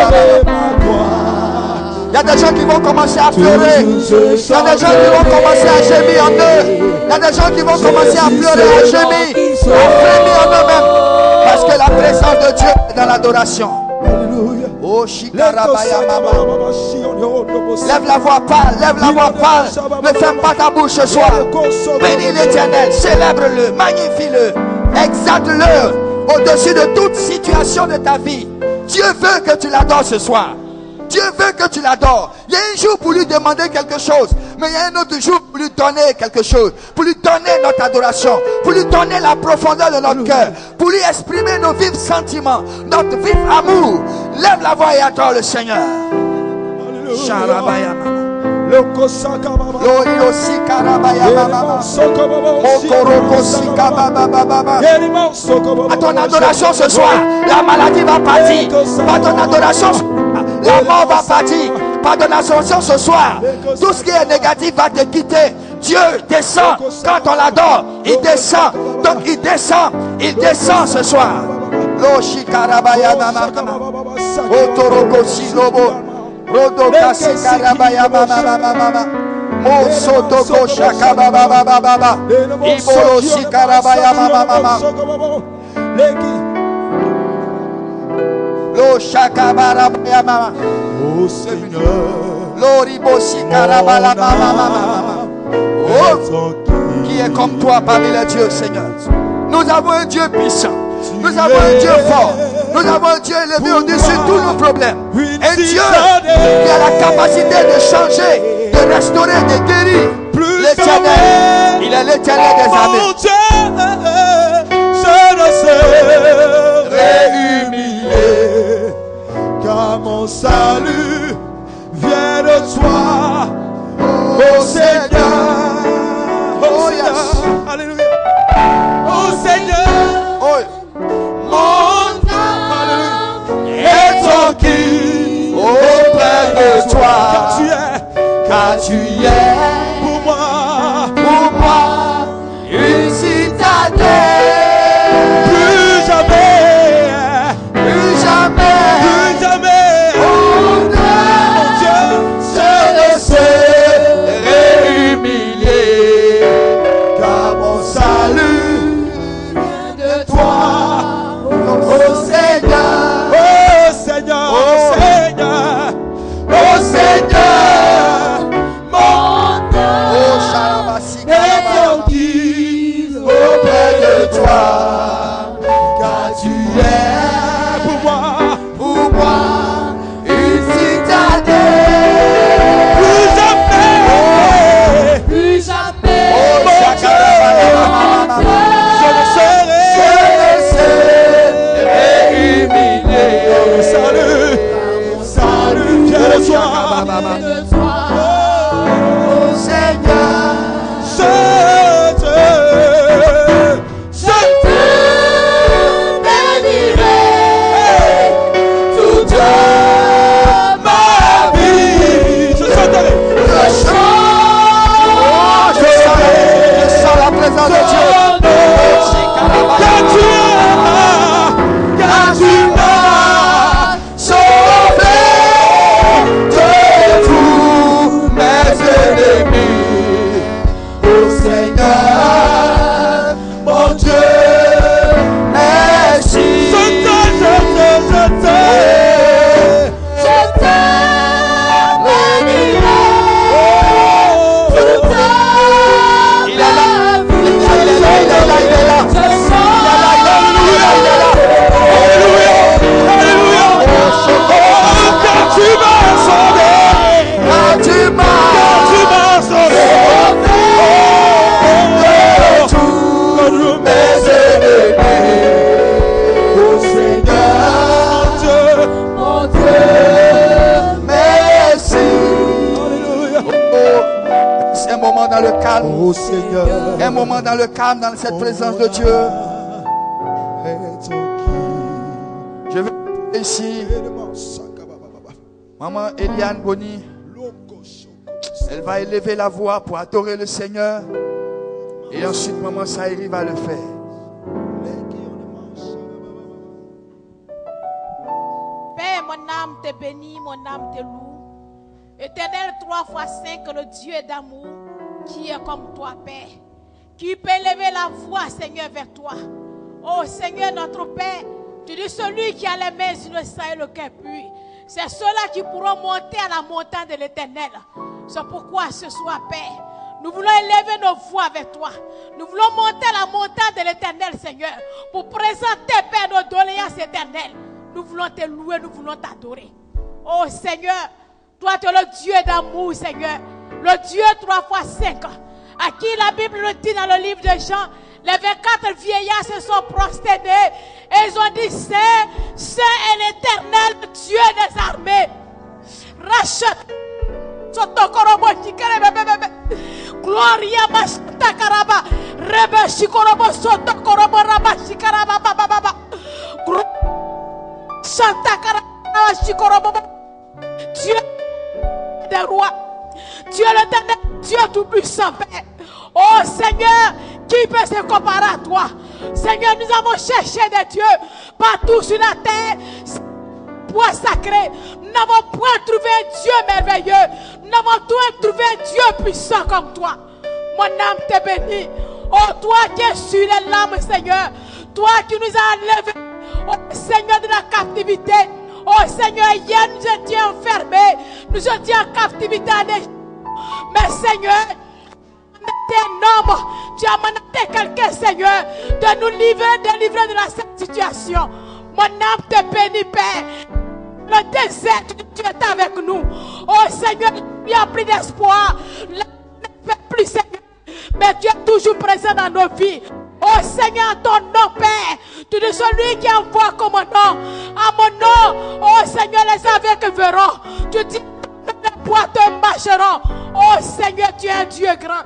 [SPEAKER 2] Il y a des gens qui vont commencer à pleurer. Il y a des gens qui vont commencer à gémir en eux. Il y a des gens qui vont commencer à pleurer, à gémir, à frémir en eux-mêmes. Parce que la présence de Dieu est dans l'adoration. Oh, Shikarabaya Mama. Lève la voix, parle. Ne ferme pas ta bouche ce soir. Bénis l'Éternel, célèbre-le, magnifie-le, exalte-le au-dessus de toute situation de ta vie. Dieu veut que tu l'adores ce soir. Dieu veut que tu l'adores. Il y a un jour pour lui demander quelque chose, mais il y a un autre jour pour lui donner quelque chose, pour lui donner notre adoration, pour lui donner la profondeur de notre cœur, pour lui exprimer nos vifs sentiments, notre vif amour. Lève la voix et adore le Seigneur. Sharabaya Mama. À ton adoration ce soir, la maladie va partir. Par ton adoration, la mort va partir. Par ton adoration ce soir, tout ce qui est négatif va te quitter. Dieu descend quand on l'adore. Il descend. Donc il descend ce soir. Loshikarabaya Mama. Otorokoshi Lobo. Rodokasi Karabaya Mama. Mosotoko Shakaba Baba. Iboloshi Karabaya Mama. Lo Shakabarabaya Mama.
[SPEAKER 1] Oh Seigneur.
[SPEAKER 2] Loriboshi Karabala Mama. Oh, qui est comme toi parmi les dieux, Seigneur. Nous avons un Dieu puissant. Nous avons un Dieu fort. Nous avons un Dieu élevé au-dessus de tous nos problèmes. Un Dieu qui a la capacité de changer, de restaurer, de guérir. L'Éternel, il est l'Éternel des armées.
[SPEAKER 1] Je ne serai humilié, car mon salut vient de toi, ô Seigneur. Oh yes. Alléluia. Oh Seigneur.
[SPEAKER 2] Oh.
[SPEAKER 1] Mon âme est tranquille auprès de toi, car tu es pour moi une citadelle. Plus jamais, oh Dieu, je ne serai humilié, car mon salut vient de toi, ô Seigneur. Oh Seigneur.
[SPEAKER 2] Un moment dans le calme, dans cette présence de Dieu. Je vais ici. Maman Eliane Boni, elle va élever la voix pour adorer le Seigneur. Et ensuite, maman Saïri va le faire.
[SPEAKER 4] Père, mon âme te bénit, mon âme te loue. Éternel 3 fois 5, le Dieu d'amour qui est comme toi, Père. Qui peut élever la voix, Seigneur, vers toi. Oh Seigneur, notre Père, tu dis celui qui a les mains innocentes et le cœur pur. C'est ceux-là qui pourront monter à la montagne de l'Éternel. C'est pourquoi ce soir, Père, nous voulons élever nos voix vers toi. Nous voulons monter à la montagne de l'Éternel, Seigneur, pour présenter, Père, nos doléances éternelles. Nous voulons te louer, nous voulons t'adorer. Oh Seigneur, toi tu es le Dieu d'amour, Seigneur. Le Dieu 3 fois 5. À qui la Bible le dit dans le livre de Jean, les 24 vieillards se sont prosternés. Et ils ont dit, Saint, Saint est l'Éternel, Dieu des armées. Rachète. Gloria Mashta Karaba. Rebe Shikorobo Soto Korobo Raba Shikaraba Baba. Santa Karaba Shikorobo. Dieu des rois. Dieu l'éternel, Dieu tout-puissant, Père. Oh Seigneur, qui peut se comparer à toi? Seigneur, nous avons cherché des dieux partout sur la terre. Point sacré. Nous n'avons point trouvé un Dieu merveilleux. Nous n'avons point trouvé un Dieu puissant comme toi. Mon âme te bénit. Oh, toi qui es sur les lames, Seigneur. Toi qui nous as enlevés, oh Seigneur, de la captivité. Oh Seigneur, hier nous étions enfermés. Nous étions en captivité en Égypte. Mais Seigneur, tu es un homme. Tu as mandaté quelqu'un, Seigneur, de nous délivrer de cette situation. Mon âme te bénit, Père. Le désert, tu es avec nous. Oh Seigneur, tu as pris d'espoir. La ne fait plus, Seigneur. Mais tu es toujours présent dans nos vies. Oh Seigneur, ton nom, Père. Tu es celui qui envoie comme nom. À mon nom, oh Seigneur, les aveugles verront. Tu dis, les boiteux marcheront. Oh Seigneur, tu es un Dieu grand.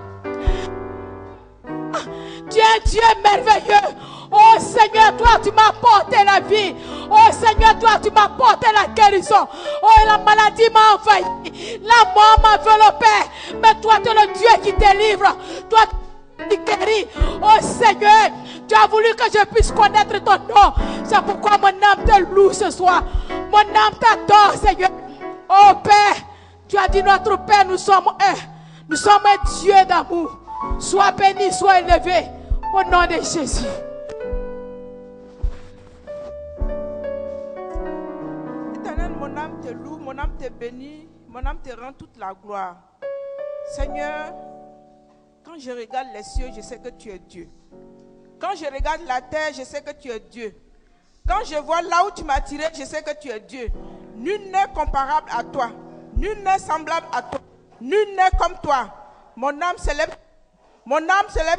[SPEAKER 4] Tu es un Dieu merveilleux. Oh Seigneur, toi tu m'as porté la vie. Oh Seigneur, toi tu m'as porté la guérison. Oh, la maladie m'a envahi. La mort m'a enveloppé. Mais toi tu es le Dieu qui délivre. Toi tu guéris. Oh Seigneur, tu as voulu que je puisse connaître ton nom. C'est pourquoi mon âme te loue ce soir. Mon âme t'adore, Seigneur. Oh Père, tu as dit notre Père, nous sommes un. Nous sommes un Dieu d'amour. Sois béni, sois élevé. Au nom de Jésus.
[SPEAKER 5] Éternel, mon âme te loue, mon âme te bénit, mon âme te rend toute la gloire. Seigneur, quand je regarde les cieux, je sais que tu es Dieu. Quand je regarde la terre, je sais que tu es Dieu. Quand je vois là où tu m'as tiré, je sais que tu es Dieu. Nul n'est comparable à toi. Nul n'est semblable à toi. Nul n'est comme toi. Mon âme célèbre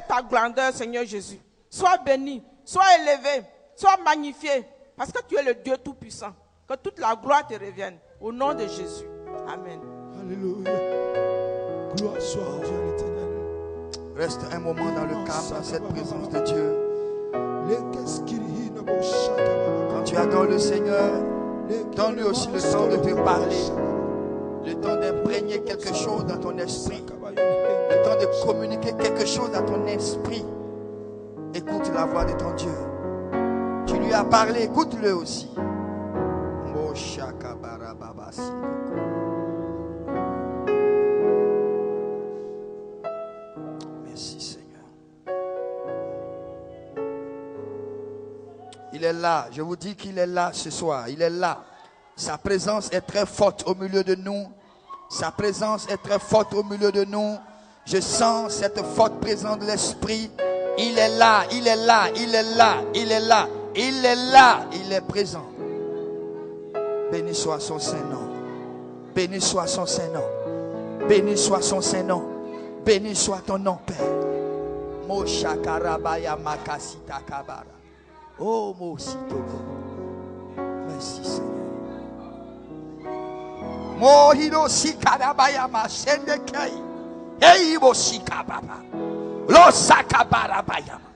[SPEAKER 5] ta grandeur, Seigneur Jésus. Sois béni, sois élevé, sois magnifié, parce que tu es le Dieu Tout-Puissant. Que toute la gloire te revienne. Au nom de Jésus. Amen.
[SPEAKER 1] Alléluia. Gloire soit à Dieu l'Éternel.
[SPEAKER 2] Reste un moment dans le calme, dans cette présence de Dieu. Quand tu adores le Seigneur, donne-lui aussi le temps de te parler. Le temps d'imprégner quelque chose dans ton esprit. Le temps de communiquer quelque chose dans ton esprit. Écoute la voix de ton Dieu. Tu lui as parlé, écoute-le aussi. Merci Seigneur. Il est là, je vous dis qu'il est là ce soir. Il est là. Sa présence est très forte au milieu de nous. Sa présence est très forte au milieu de nous. Je sens cette forte présence de l'Esprit. Il est là, il est là, il est là, il est là, il est là, il est présent. Béni soit son Saint-Nom. Béni soit son Saint-Nom. Béni soit son Saint-Nom. Béni soit ton nom, Père. Moshakarabaya makasita kabara. Oh, Mositoko. Merci, Seigneur. Mohiro sikarabaya masendekei. Hey, Moshikababa. Lo sakabarabayama.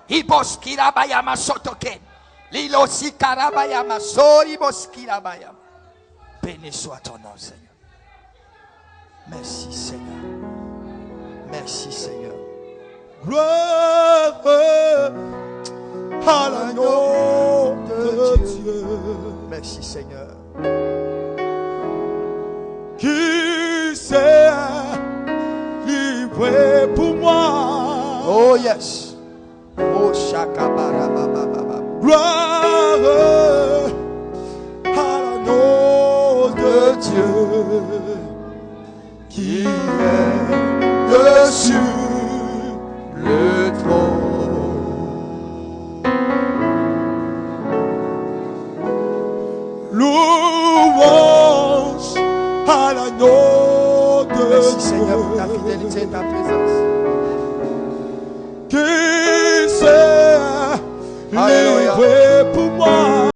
[SPEAKER 2] Iboskirabayama sotoken. Lilo sikarabayama sori boskirabayama. Béni soit ton nom, Seigneur. Merci, Seigneur. Merci, Seigneur.
[SPEAKER 1] Gloire à l'agneau de Dieu.
[SPEAKER 2] Merci, Seigneur.
[SPEAKER 1] Qui s'est livré pour moi.
[SPEAKER 2] Oh, yes. Oh, shakabarabababa.
[SPEAKER 1] Gloire à l'agneau de Dieu qui est dessus le trône. Louange à l'agneau de
[SPEAKER 2] Merci,
[SPEAKER 1] Dieu.
[SPEAKER 2] Seigneur, pour ta fidélité et ta présence.
[SPEAKER 1] Qui s'est
[SPEAKER 2] Alléluia.
[SPEAKER 1] livré pour moi.